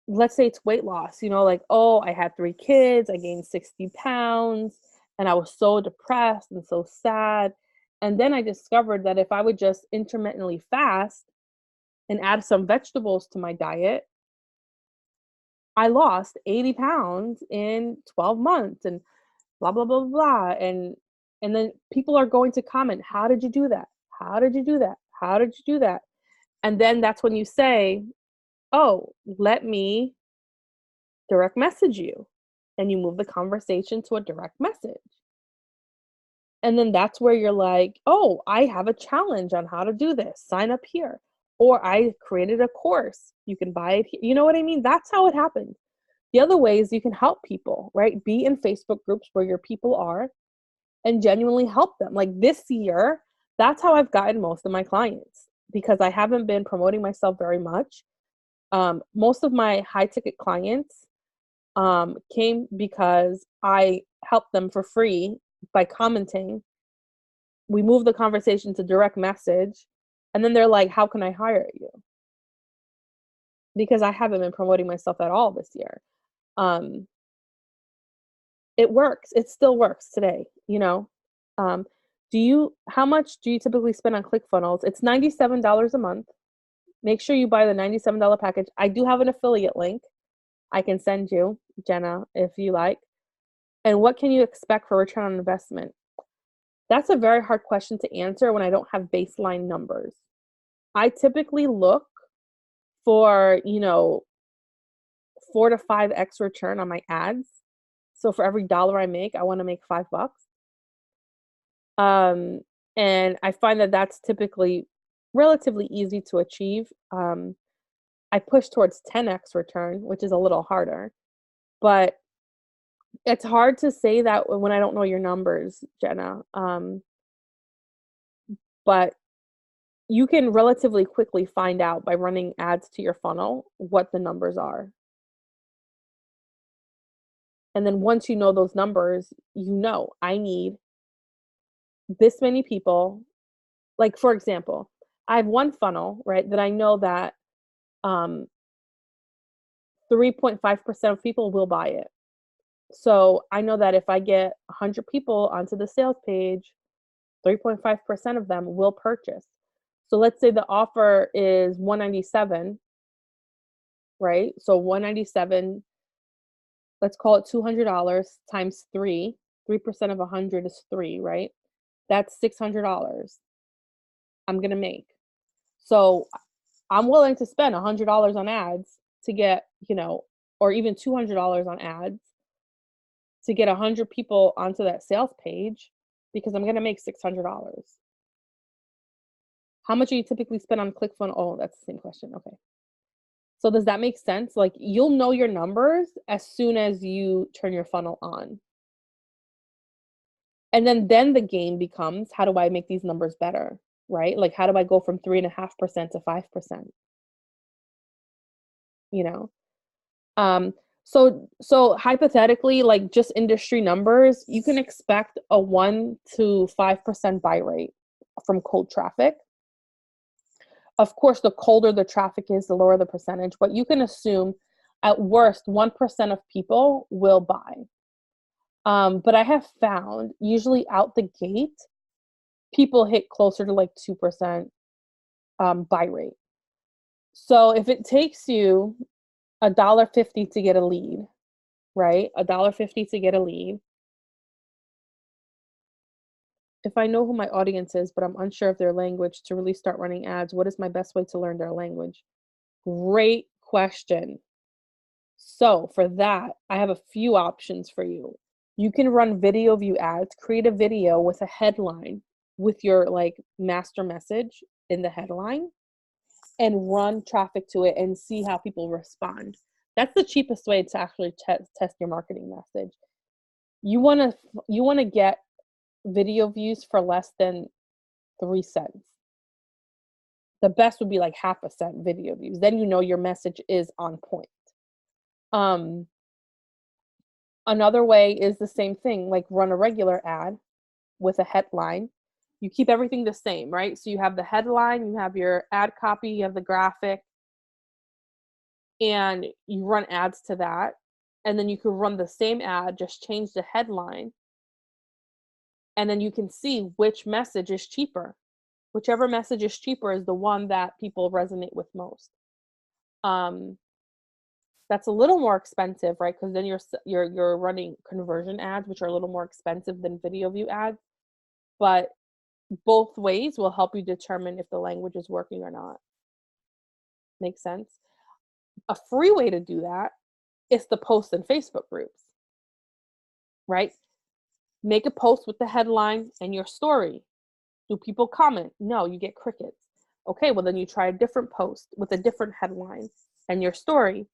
let's say it's weight loss, like, oh, I had 3 kids, I gained 60 pounds, and I was so depressed and so sad. And then I discovered that if I would just intermittently fast and add some vegetables to my diet, I lost 80 pounds in 12 months and blah, blah, blah, blah. And then people are going to comment, how did you do that? How did you do that? How did you do that? And then that's when you say, oh, let me direct message you. And you move the conversation to a direct message. And then that's where you're like, oh, I have a challenge on how to do this. Sign up here. Or I created a course. You can buy it here. You know what I mean? That's how it happens. The other way is you can help people, right? Be in Facebook groups where your people are and genuinely help them. Like this year, that's how I've gotten most of my clients because I haven't been promoting myself very much. Most of my high ticket clients came because I helped them for free by commenting. We moved the conversation to direct message, and then they're like, how can I hire you? Because I haven't been promoting myself at all this year. It works. It still works today, how much do you typically spend on ClickFunnels? It's $97 a month. Make sure you buy the $97 package. I do have an affiliate link I can send you, Jenna, if you like. And what can you expect for return on investment? That's a very hard question to answer when I don't have baseline numbers. I typically look for, 4 to 5x return on my ads. So for every dollar I make, I want to make $5. And I find that that's typically relatively easy to achieve. I push towards 10x return, which is a little harder, but it's hard to say that when I don't know your numbers, Jenna. But you can relatively quickly find out by running ads to your funnel what the numbers are. And then once you know those numbers, I need this many people. Like, for example, I have one funnel, right, that I know that 3.5% of people will buy it. So I know that if I get 100 people onto the sales page, 3.5% of them will purchase. So let's say the offer is $197, right? So $197, let's call it $200 times 3. 3% of 100 is 3, right? That's $600 I'm going to make. So I'm willing to spend $100 on ads to get, or even $200 on ads to get 100 people onto that sales page because I'm going to make $600. How much do you typically spend on ClickFunnels? Oh, that's the same question. Okay. So does that make sense? Like you'll know your numbers as soon as you turn your funnel on. And then the game becomes, how do I make these numbers better? Right? Like how do I go from 3.5% to 5%? You know? So hypothetically, like just industry numbers, you can expect a 1 to 5% buy rate from cold traffic. Of course, the colder the traffic is, the lower the percentage, but you can assume at worst 1% of people will buy. But I have found usually out the gate, people hit closer to like 2% buy rate. So if it takes you $1.50 to get a lead, right? $1.50 to get a lead. If I know who my audience is, but I'm unsure of their language to really start running ads, what is my best way to learn their language? Great question. So for that, I have a few options for you. You can run video view ads, create a video with a headline with your like master message in the headline and run traffic to it and see how people respond. That's the cheapest way to actually test your marketing message. You want to get video views for less than 3 cents. The best would be like half a cent video views. Then you know your message is on point. Another way is the same thing, like run a regular ad with a headline. You keep everything the same, right? So you have the headline, you have your ad copy, you have the graphic, and you run ads to that. And then you can run the same ad, just change the headline. And then you can see which message is cheaper. Whichever message is cheaper is the one that people resonate with most. That's a little more expensive, right? Because then you're running conversion ads, which are a little more expensive than video view ads. But both ways will help you determine if the language is working or not. Make sense? A free way to do that is to post in Facebook groups, right? Make a post with the headline and your story. Do people comment? No, you get crickets. Okay, well then you try a different post with a different headline and your story.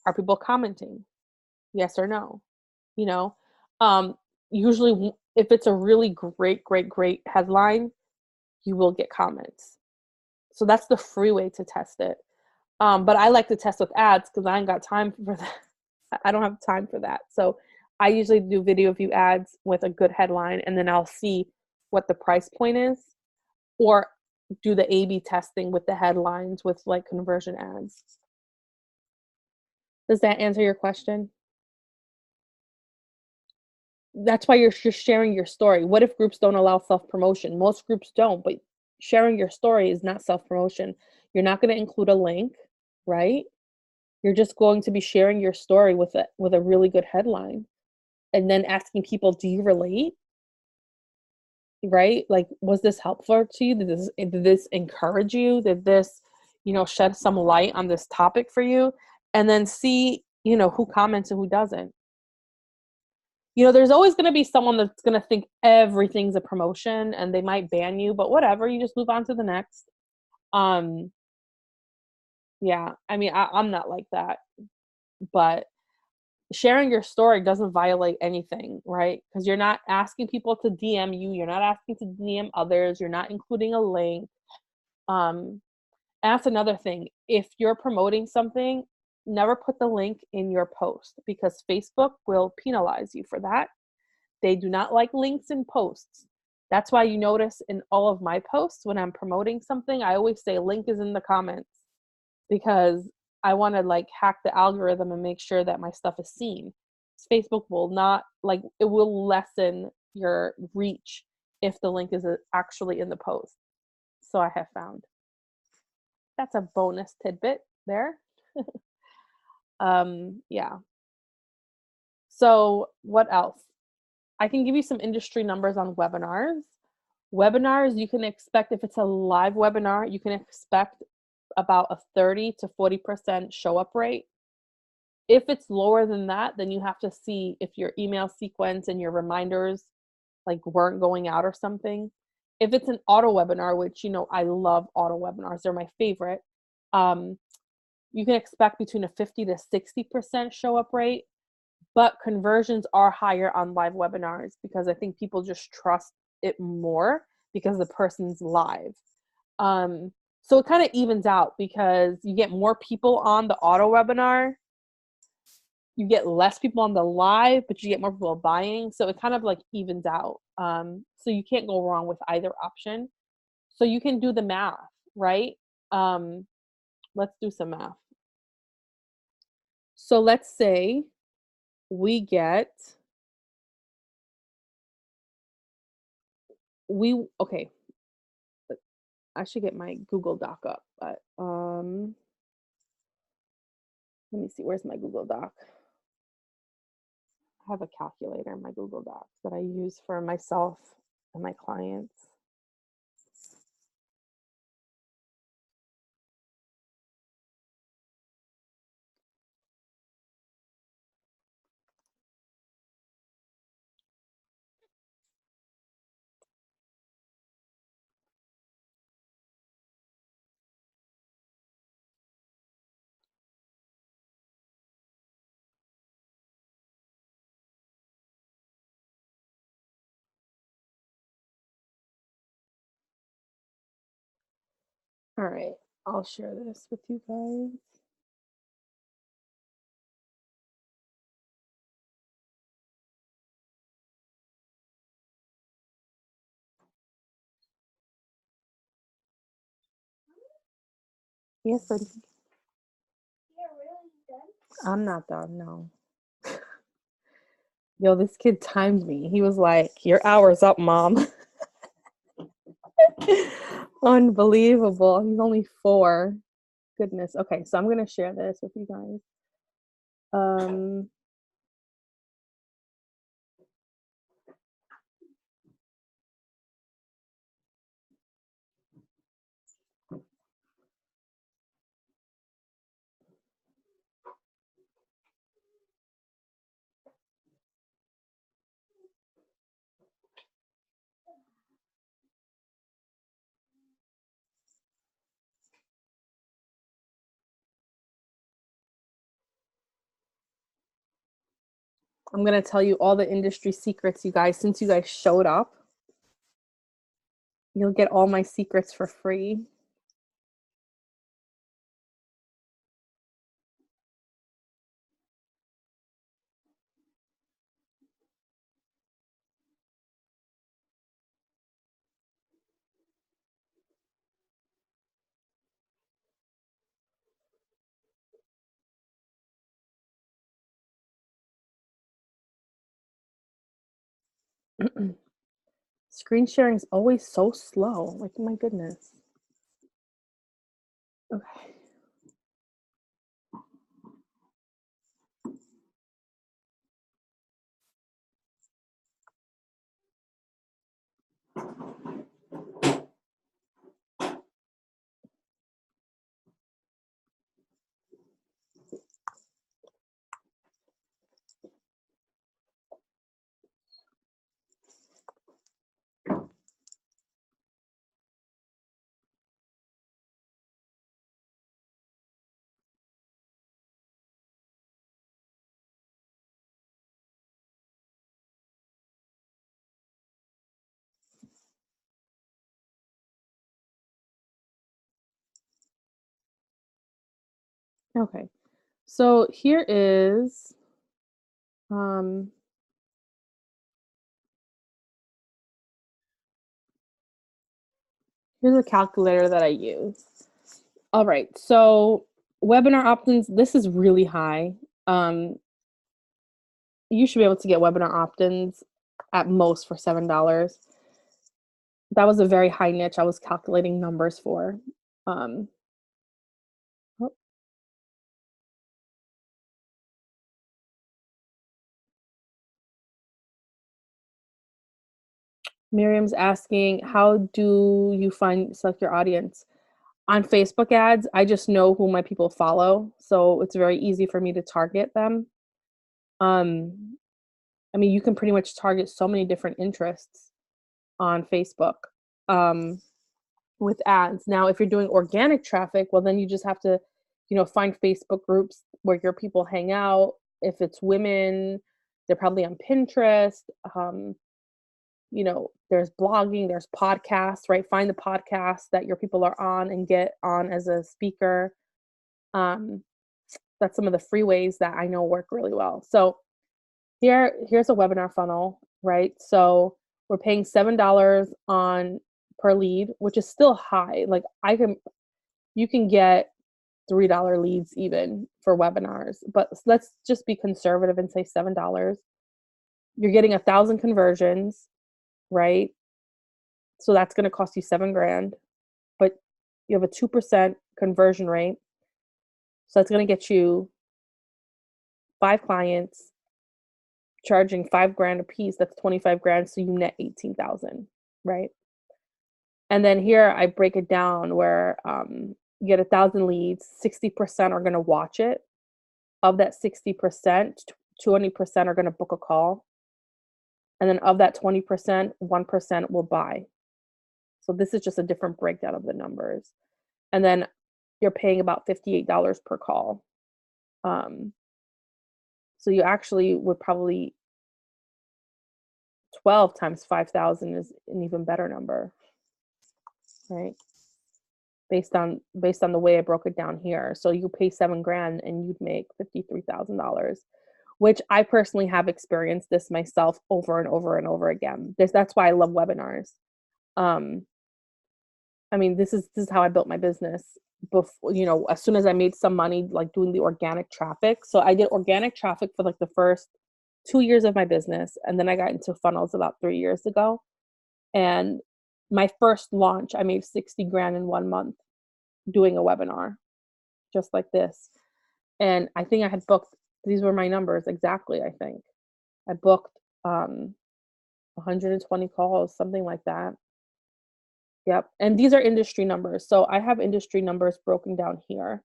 Are people commenting? Yes or no? You know, usually if it's a really great headline, you will get comments. So that's the free way to test it. But I like to test with ads because I ain't got time for that. I don't have time for that. So I usually do video view ads with a good headline, and then I'll see what the price point is, or do the A/B testing with the headlines with like conversion ads. Does that answer your question? That's why you're sharing your story. What if groups don't allow self-promotion? Most groups don't, but sharing your story is not self-promotion. You're not going to include a link, right? You're just going to be sharing your story with a really good headline and then asking people, do you relate? Right? Like, was this helpful to you? Did this encourage you? Did this, shed some light on this topic for you? And then see, who comments and who doesn't. There's always going to be someone that's going to think everything's a promotion and they might ban you, but whatever, you just move on to the next. Yeah, I mean, I'm not like that, but sharing your story doesn't violate anything, right? Because you're not asking people to DM you, you're not asking to DM others, you're not including a link. That's another thing. If you're promoting something, never put the link in your post because Facebook will penalize you for that. They do not like links in posts. That's why you notice in all of my posts when I'm promoting something, I always say link is in the comments because I want to like hack the algorithm and make sure that my stuff is seen. Facebook will not it will lessen your reach if the link is actually in the post. So I have found. That's a bonus tidbit there. Yeah. So what else? I can give you some industry numbers on webinars. Webinars, you can expect, if it's a live webinar, you can expect about a 30 to 40% show up rate. If it's lower than that, then you have to see if your email sequence and your reminders weren't going out or something. If it's an auto webinar, which, I love auto webinars, they're my favorite. you can expect between a 50 to 60% show up rate, but conversions are higher on live webinars because I think people just trust it more because the person's live. So it kind of evens out because you get more people on the auto webinar, you get less people on the live, but you get more people buying. So it kind of like evens out. So you can't go wrong with either option. So you can do the math, right? Let's do some math. So let's say we get, okay, I should get my Google Doc up, but let me see, where's my Google Doc? I have a calculator in my Google Docs that I use for myself and my clients. All right, I'll share this with you guys. Yes, buddy. You're really done? I'm not done, no. Yo, this kid timed me. He was like, your hour's up, mom. Unbelievable. He's only 4. Goodness. Okay, so I'm going to share this with you guys. I'm going to tell you all the industry secrets, you guys. Since you guys showed up, you'll get all my secrets for free. Screen sharing is always so slow. Like, my goodness. Okay. Okay. So here is here's a calculator that I use. All right. So webinar opt-ins, this is really high. You should be able to get webinar opt-ins at most for $7. That was a very high niche I was calculating numbers for. Oh. Miriam's asking, how do you select your audience? On Facebook ads, I just know who my people follow, so it's very easy for me to target them. I mean, you can pretty much target so many different interests on Facebook with ads. Now, if you're doing organic traffic, well, then you just have to find Facebook groups where your people hang out. If it's women, they're probably on Pinterest. There's blogging, there's podcasts, right? Find the podcasts that your people are on and get on as a speaker. Um, that's some of the free ways that I know work really well. So here's a webinar funnel, right? So we're paying $7 on per lead, which is still high. Like you can get $3 leads even for webinars, but let's just be conservative and say $7. You're getting 1,000 conversions, right? So that's going to cost you $7,000, but you have a 2% conversion rate. So that's going to get you 5 clients charging $5,000 a piece. That's $25,000. So you net 18,000, right? And then here I break it down where you get 1,000 leads, 60% are going to watch it. Of that 60%, 20% are going to book a call. And then of that 20%, 1% will buy. So this is just a different breakdown of the numbers. And then you're paying about $58 per call. So you actually would probably 12 times 5,000 is an even better number, right? Based on the way I broke it down here. So you pay $7,000 and you'd make $53,000, which I personally have experienced this myself over and over and over again. That's why I love webinars. I mean, this is how I built my business before, as soon as I made some money, like doing the organic traffic. So I did organic traffic for like the first 2 years of my business. And then I got into funnels about 3 years ago. And my first launch, I made $60,000 in 1 month doing a webinar just like this. And I think I had booked, these were my numbers exactly, I think. I booked 120 calls, something like that. Yep. And these are industry numbers. So I have industry numbers broken down here.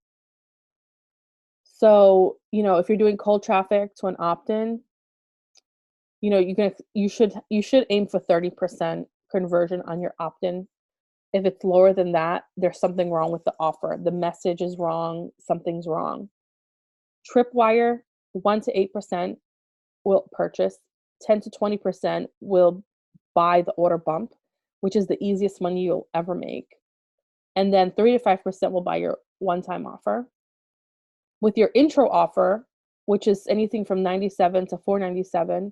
So, if you're doing cold traffic to an opt-in, you should aim for 30% conversion on your opt-in. If it's lower than that, there's something wrong with the offer. The message is wrong, something's wrong. Tripwire, 1 to 8% will purchase, 10 to 20% will buy the order bump, which is the easiest money you'll ever make. And then 3 to 5% will buy your one-time offer. With your intro offer, which is anything from $97 to $497,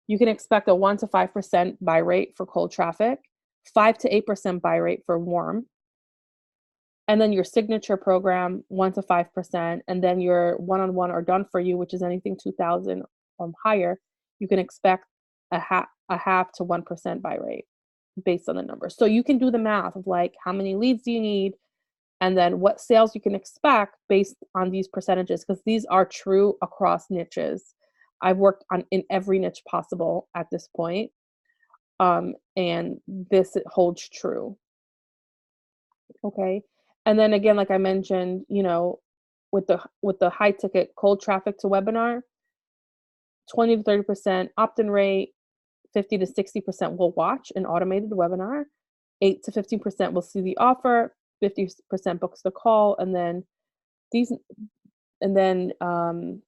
you can expect a 1 to 5% buy rate for cold traffic, 5 to 8% buy rate for warm. And then your signature program, 1 to 5%, and then your one-on-one or done for you, which is anything 2,000 or higher, you can expect a half to 1% buy rate based on the numbers. So you can do the math of like how many leads do you need, and then what sales you can expect based on these percentages, because these are true across niches. I've worked in every niche possible at this point, and this holds true. Okay, and then again, like I mentioned, with the high ticket cold traffic to webinar, 20 to 30% opt-in rate, 50 to 60% will watch an automated webinar, 8 to 15% will see the offer, 50% books the call, and then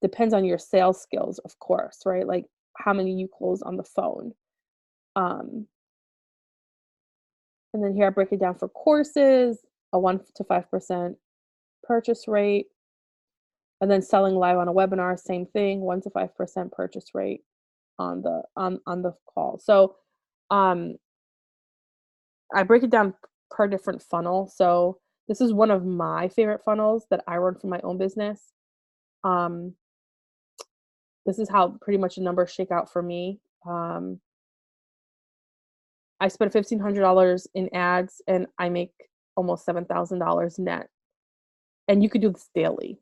depends on your sales skills, of course, right? Like how many you close on the phone. And then here I break it down for courses, a 1 to 5% purchase rate. And then selling live on a webinar, same thing, 1 to 5% purchase rate on the call. So I break it down per different funnel. So this is one of my favorite funnels that I run for my own business. This is how pretty much the numbers shake out for me. I spent $1,500 in ads and I make almost $7,000 net. And you could do this daily,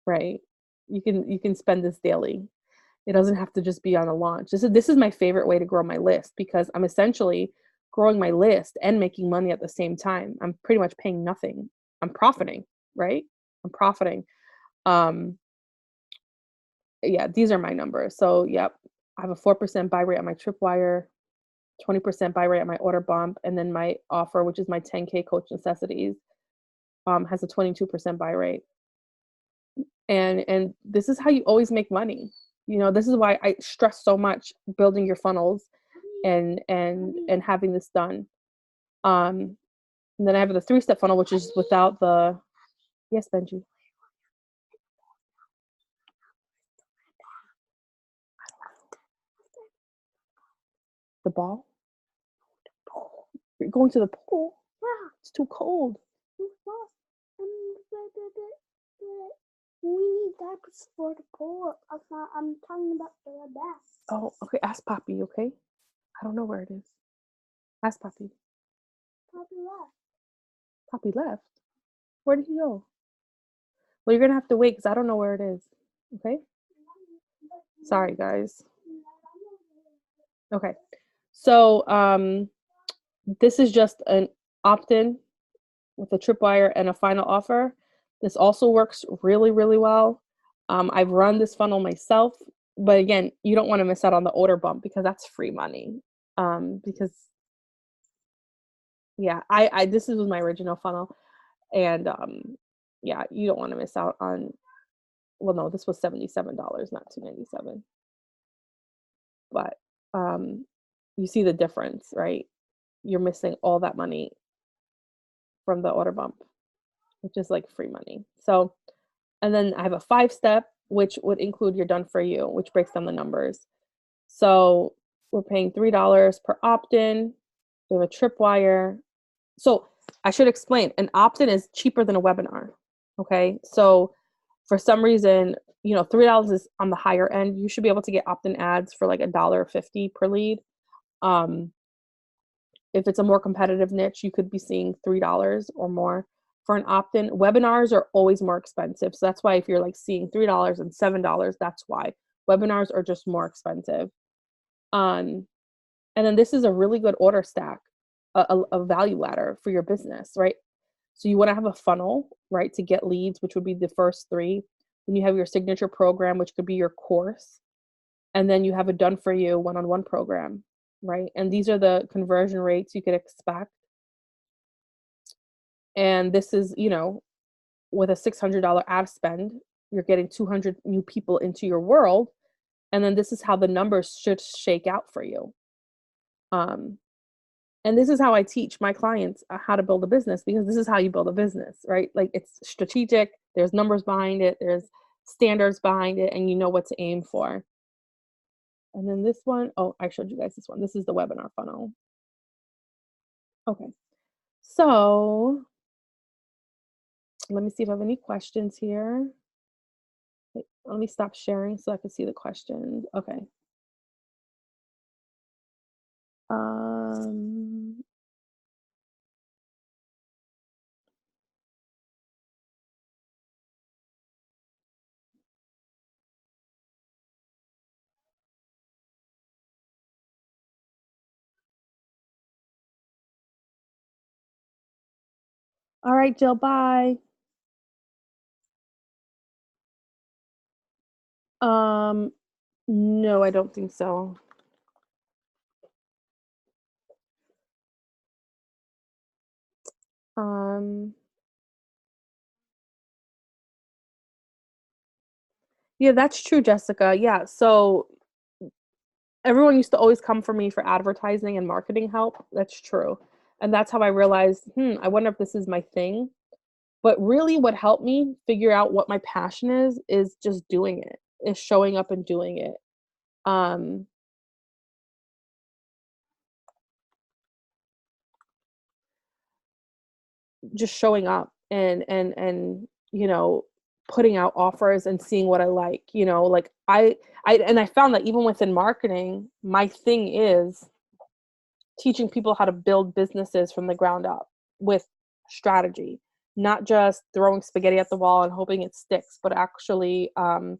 right? You can spend this daily. It doesn't have to just be on a launch. This is my favorite way to grow my list, because I'm essentially growing my list and making money at the same time. I'm pretty much paying nothing. I'm profiting, right? I'm profiting. Yeah, these are my numbers. So, yep, I have a 4% buy rate on my Tripwire, 20% buy rate on my order bump, and then my offer, which is my 10K Coach Necessities, has a 22% buy rate. And this is how you always make money. You know, this is why I stress so much building your funnels and having this done. Um, and then I have the 3-step funnel, which is without the, yes, Benji, the ball. You're going to the pool. Yeah. It's too cold. Well, we need diapers for the pool. I'm talking about the bath. Oh, okay. Ask Poppy, okay? I don't know where it is. Ask Poppy. Probably left. Poppy left. Where did he go? Well, you're gonna have to wait because I don't know where it is. Okay? Sorry, guys. Okay. So this is just an opt-in with a tripwire and a final offer. This also works really, really well. I've run this funnel myself, but again, you don't want to miss out on the order bump because that's free money. Because yeah, I this was my original funnel, and yeah, you don't want to miss out on. Well, no, this was $77, not $297. But you see the difference, right? You're missing all that money from the order bump, which is like free money. So, and then I have a 5-step, which would include your done for you, which breaks down the numbers. So we're paying $3 per opt-in. We have a tripwire. So I should explain, an opt-in is cheaper than a webinar. Okay. So for some reason, you know, $3 is on the higher end. You should be able to get opt-in ads for like $1.50 per lead. If it's a more competitive niche, you could be seeing $3 or more for an opt-in. Webinars are always more expensive. So that's why if you're like seeing $3 and $7, that's why. Webinars are just more expensive. And then this is a really good order stack, a value ladder for your business, right? So you want to have a funnel, right, to get leads, which would be the first 3. Then you have your signature program, which could be your course. And then you have a done for you one-on-one program, right? And these are the conversion rates you could expect. And this is, you know, with a $600 ad spend, you're getting 200 new people into your world. And then this is how the numbers should shake out for you. And this is how I teach my clients how to build a business, because this is how you build a business, right? Like, it's strategic, there's numbers behind it, there's standards behind it, and you know what to aim for. And then this one, oh, I showed you guys this one. This is the webinar funnel. Okay. So let me see if I have any questions here. Wait, let me stop sharing so I can see the questions. Okay. Um, all right, Jill, bye. No, I don't think so. Yeah, that's true, Jessica. Yeah, so everyone used to always come for me for advertising and marketing help. That's true. And that's how I realized, I wonder if this is my thing. But really what helped me figure out what my passion is just doing it, is showing up and doing it. Um, just showing up and you know, putting out offers and seeing what I like, you know, like I found that even within marketing, my thing is teaching people how to build businesses from the ground up with strategy, not just throwing spaghetti at the wall and hoping it sticks, but actually um,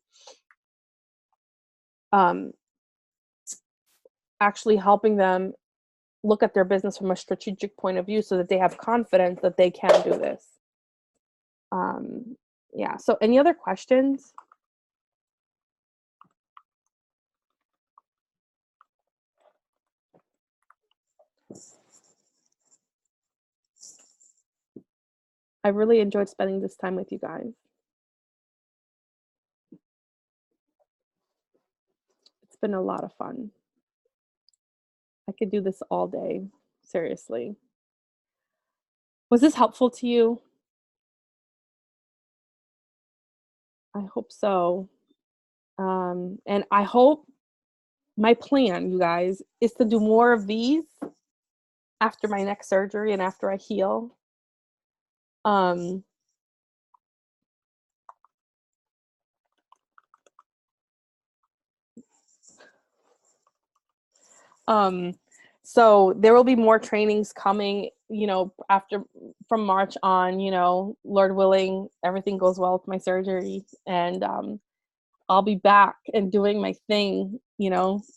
actually helping them look at their business from a strategic point of view so that they have confidence that they can do this. Yeah, so any other questions? I really enjoyed spending this time with you guys. been a lot of fun. I could do this all day, seriously. Was this helpful to you? I hope so. And I hope my plan, you guys, is to do more of these after my next surgery and after I heal. Um, um, so there will be more trainings coming, after from March on, Lord willing, everything goes well with my surgery, and I'll be back and doing my thing.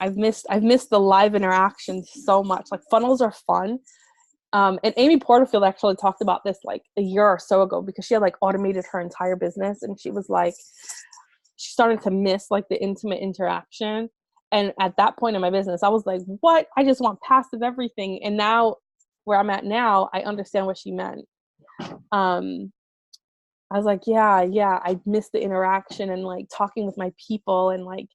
I've missed the live interactions so much. Like, funnels are fun. And Amy Porterfield actually talked about this like a year or so ago, because she had like automated her entire business, and she was like, she started to miss like the intimate interaction. And at that point in my business, I was like, what? I just want passive everything. And now, where I'm at now, I understand what she meant. I was like, yeah, I miss the interaction and like talking with my people, and like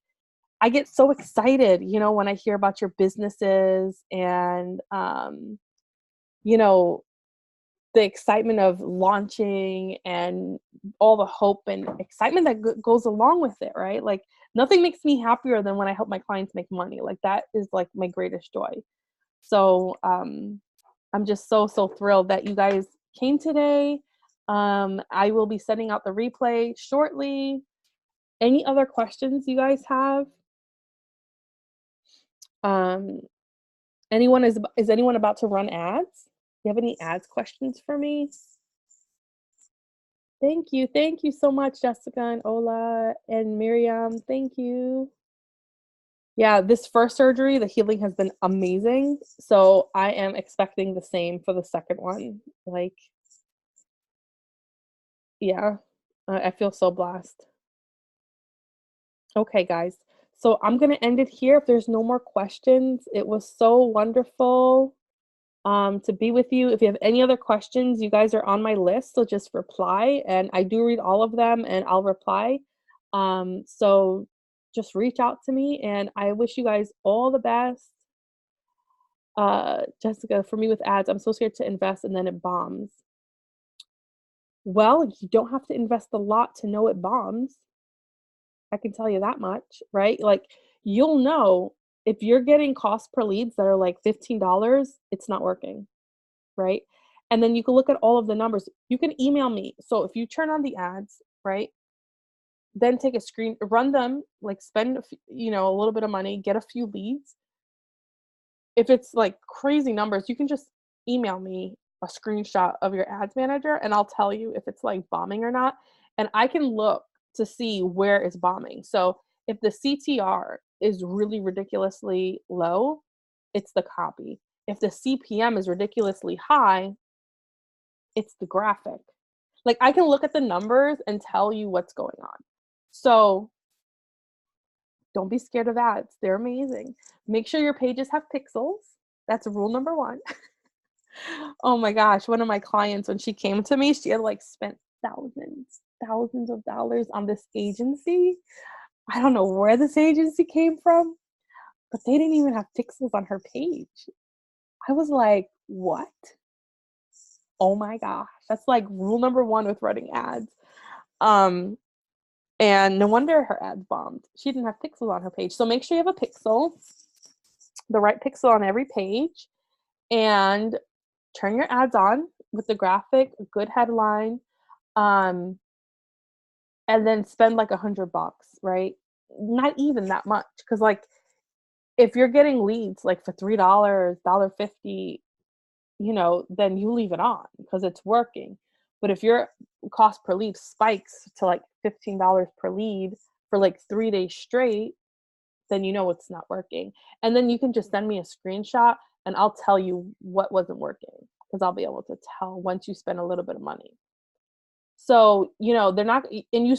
I get so excited, when I hear about your businesses, and the excitement of launching and all the hope and excitement that goes along with it, right? Like, nothing makes me happier than when I help my clients make money. Like, that is like my greatest joy. So I'm just so thrilled that you guys came today. I will be sending out the replay shortly. Any other questions you guys have? Is anyone about to run ads? Do you have any ads questions for me? Thank you so much, Jessica and Ola and Miriam. Thank you. Yeah, this first surgery, the healing has been amazing. So I am expecting the same for the second one. Like, yeah, I feel so blessed. Okay, guys. So I'm going to end it here if there's no more questions. It was so wonderful to be with you. If you have any other questions, you guys are on my list, so just reply. And I do read all of them, and I'll reply. So just reach out to me, and I wish you guys all the best. Jessica, for me with ads, I'm so scared to invest and then it bombs. Well, you don't have to invest a lot to know it bombs. I can tell you that much, right? Like, you'll know if you're getting cost per leads that are like $15, it's not working, right? And then you can look at all of the numbers. You can email me. So if you turn on the ads, right, then take a screen, run them, like spend, a little bit of money, get a few leads. If it's like crazy numbers, you can just email me a screenshot of your ads manager, and I'll tell you if it's like bombing or not. And I can look to see where it's bombing. So if the CTR is really ridiculously low, it's the copy. If the CPM is ridiculously high, it's the graphic. Like, I can look at the numbers and tell you what's going on. So don't be scared of ads. They're amazing. Make sure your pages have pixels. That's rule number 1. Oh my gosh, one of my clients, when she came to me, she had like spent thousands of dollars on this agency. I don't know where this agency came from, but they didn't even have pixels on her page. I was like, what? Oh my gosh, that's like rule number 1 with running ads. And no wonder her ads bombed. She didn't have pixels on her page. So make sure you have a pixel, the right pixel on every page, and turn your ads on with the graphic, a good headline, and then spend like $100, right? Not even that much, because like, if you're getting leads like for $3, $1.50, then you leave it on because it's working. But if your cost per lead spikes to like $15 per lead for like 3 days straight, then it's not working. And then you can just send me a screenshot and I'll tell you what wasn't working, because I'll be able to tell once you spend a little bit of money. So, they're not, and you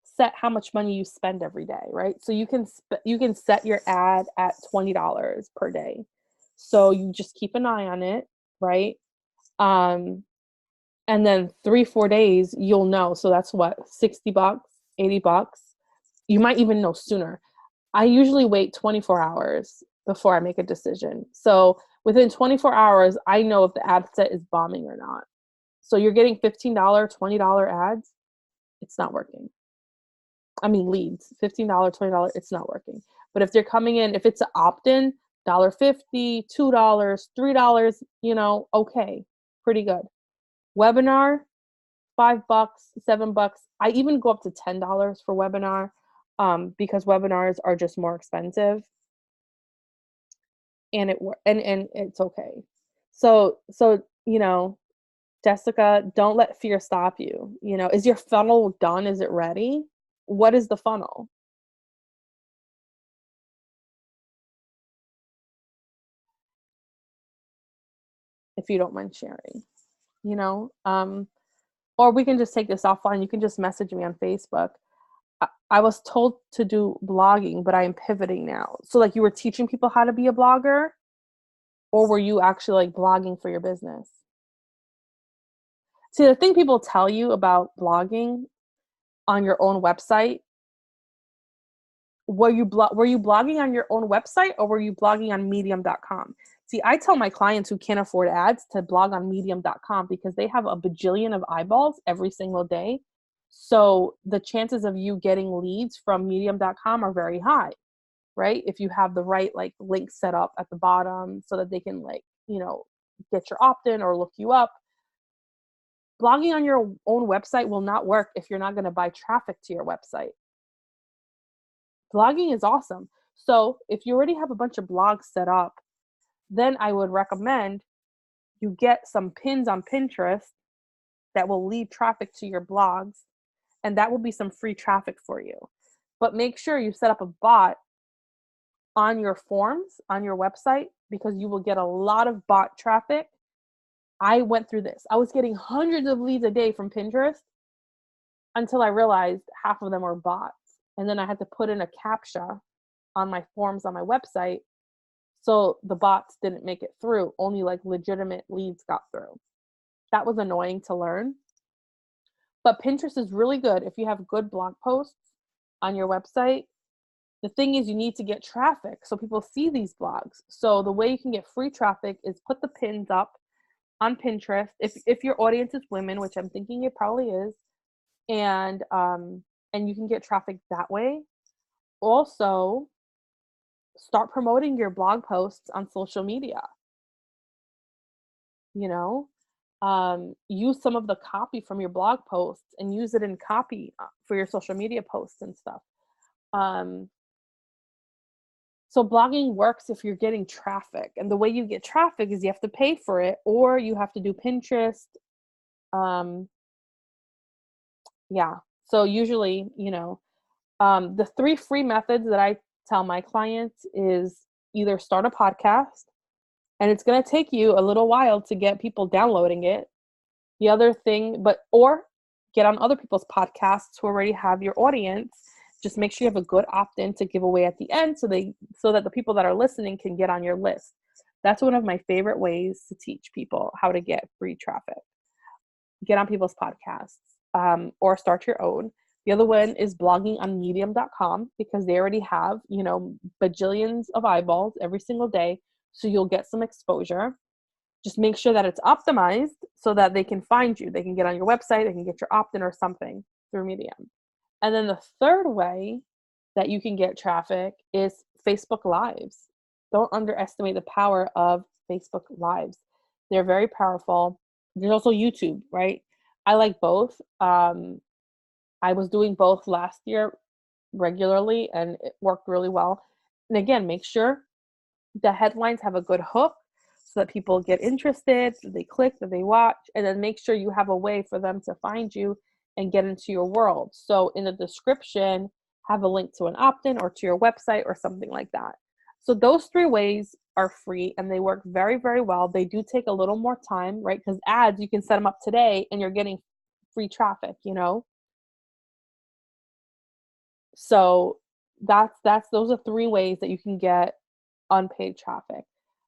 set how much money you spend every day, right? So you can set your ad at $20 per day. So you just keep an eye on it, right? And then 3-4 days, you'll know. So that's what, $60, $80. You might even know sooner. I usually wait 24 hours before I make a decision. So within 24 hours, I know if the ad set is bombing or not. So you're getting $15, $20 ads, it's not working. I mean leads, $15, $20, it's not working. But if they're coming in, if it's an opt-in, $1.50, $2, $3, okay, pretty good. Webinar, $5, $7. I even go up to $10 for webinar, because webinars are just more expensive, and it's okay. So Jessica, don't let fear stop you. Is your funnel done? Is it ready? What is the funnel? If you don't mind sharing, or we can just take this offline. You can just message me on Facebook. I was told to do blogging, but I am pivoting now. So like, you were teaching people how to be a blogger, or were you actually like blogging for your business? See, the thing people tell you about blogging on your own website, were you blogging on your own website, or were you blogging on medium.com? See, I tell my clients who can't afford ads to blog on medium.com because they have a bajillion of eyeballs every single day. So the chances of you getting leads from medium.com are very high, right? If you have the right like link set up at the bottom so that they can get your opt-in or look you up. Blogging on your own website will not work if you're not going to buy traffic to your website. Blogging is awesome. So if you already have a bunch of blogs set up, then I would recommend you get some pins on Pinterest that will lead traffic to your blogs, and that will be some free traffic for you. But make sure you set up a bot on your forms, on your website, because you will get a lot of bot traffic. I went through this. I was getting hundreds of leads a day from Pinterest until I realized half of them were bots. And then I had to put in a CAPTCHA on my forms on my website. So the bots didn't make it through. Only like legitimate leads got through. That was annoying to learn. But Pinterest is really good if you have good blog posts on your website. The thing is, you need to get traffic so people see these blogs. So the way you can get free traffic is put the pins up on Pinterest. If your audience is women, which I'm thinking it probably is, and you can get traffic that way. Also, start promoting your blog posts on social media. Use some of the copy from your blog posts and use it in copy for your social media posts and stuff. So blogging works if you're getting traffic, and the way you get traffic is you have to pay for it, or you have to do Pinterest. So usually, the 3 free methods that I tell my clients is either start a podcast, and it's going to take you a little while to get people downloading it. The other thing, or get on other people's podcasts who already have your audience. Just make sure you have a good opt-in to give away at the end so that the people that are listening can get on your list. That's one of my favorite ways to teach people how to get free traffic. Get on people's podcasts, or start your own. The other one is blogging on medium.com because they already have, bajillions of eyeballs every single day. So you'll get some exposure. Just make sure that it's optimized so that they can find you. They can get on your website, they can get your opt-in or something through Medium. And then the third way that you can get traffic is Facebook Lives. Don't underestimate the power of Facebook Lives. They're very powerful. There's also YouTube, right? I like both. I was doing both last year regularly, and it worked really well. And again, make sure the headlines have a good hook so that people get interested, that they click, that they watch, and then make sure you have a way for them to find you and get into your world. So in the description, have a link to an opt-in or to your website or something like that. So those 3 ways are free, and they work very, very well. They do take a little more time, right? Because ads, you can set them up today and you're getting free traffic, So those are 3 ways that you can get unpaid traffic.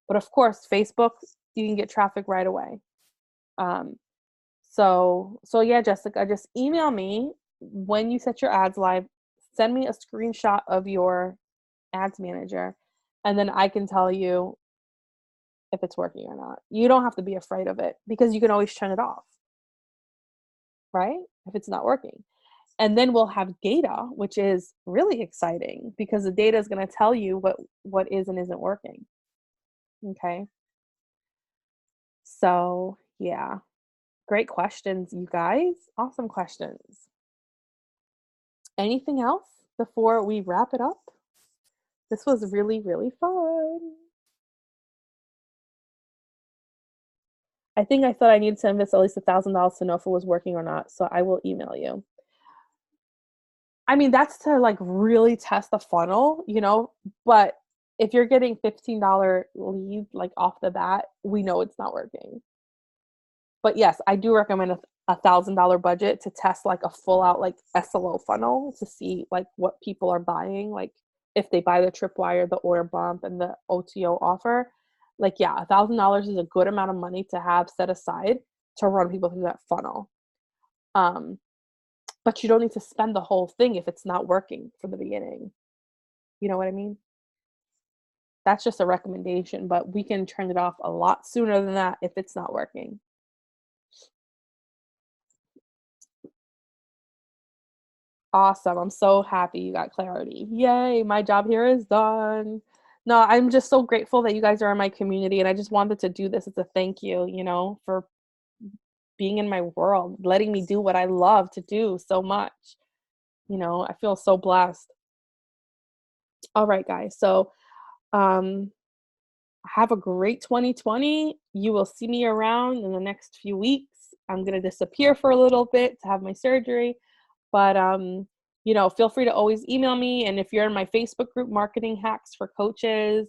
But of course, Facebook, you can get traffic right away. So yeah, Jessica, just email me when you set your ads live. Send me a screenshot of your ads manager, and then I can tell you if it's working or not. You don't have to be afraid of it because you can always turn it off, right? If it's not working. And then we'll have data, which is really exciting because the data is going to tell you what is and isn't working. Okay. So, yeah. Great questions, you guys. Awesome questions. Anything else before we wrap it up? This was really, really fun. I think I thought I needed to invest at least $1,000 to know if it was working or not. So I will email you. I mean, that's to like really test the funnel, but if you're getting $15 leads like off the bat, we know it's not working. But yes, I do recommend a $1,000 budget to test like a full out like SLO funnel to see like what people are buying, like if they buy the tripwire, the order bump, and the OTO offer. Like, yeah, $1,000 is a good amount of money to have set aside to run people through that funnel. But you don't need to spend the whole thing if it's not working from the beginning. You know what I mean? That's just a recommendation, but we can turn it off a lot sooner than that if it's not working. Awesome. I'm so happy you got clarity. Yay, my job here is done. No, I'm just so grateful that you guys are in my community, and I just wanted to do this as a thank you, for being in my world, letting me do what I love to do so much. I feel so blessed. All right, guys. So, um have a great 2020. You will see me around in the next few weeks. I'm going to disappear for a little bit to have my surgery, but feel free to always email me, and if you're in my Facebook group, Marketing Hacks for Coaches,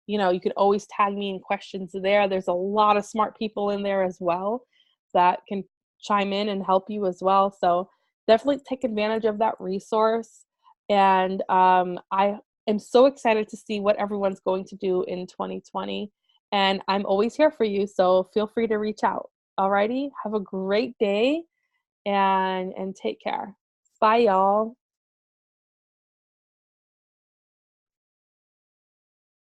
you could always tag me in questions there. There's a lot of smart people in there as well that can chime in and help you as well. So definitely take advantage of that resource. And I am so excited to see what everyone's going to do in 2020. And I'm always here for you. So feel free to reach out. Alrighty. Have a great day and take care. Bye, y'all.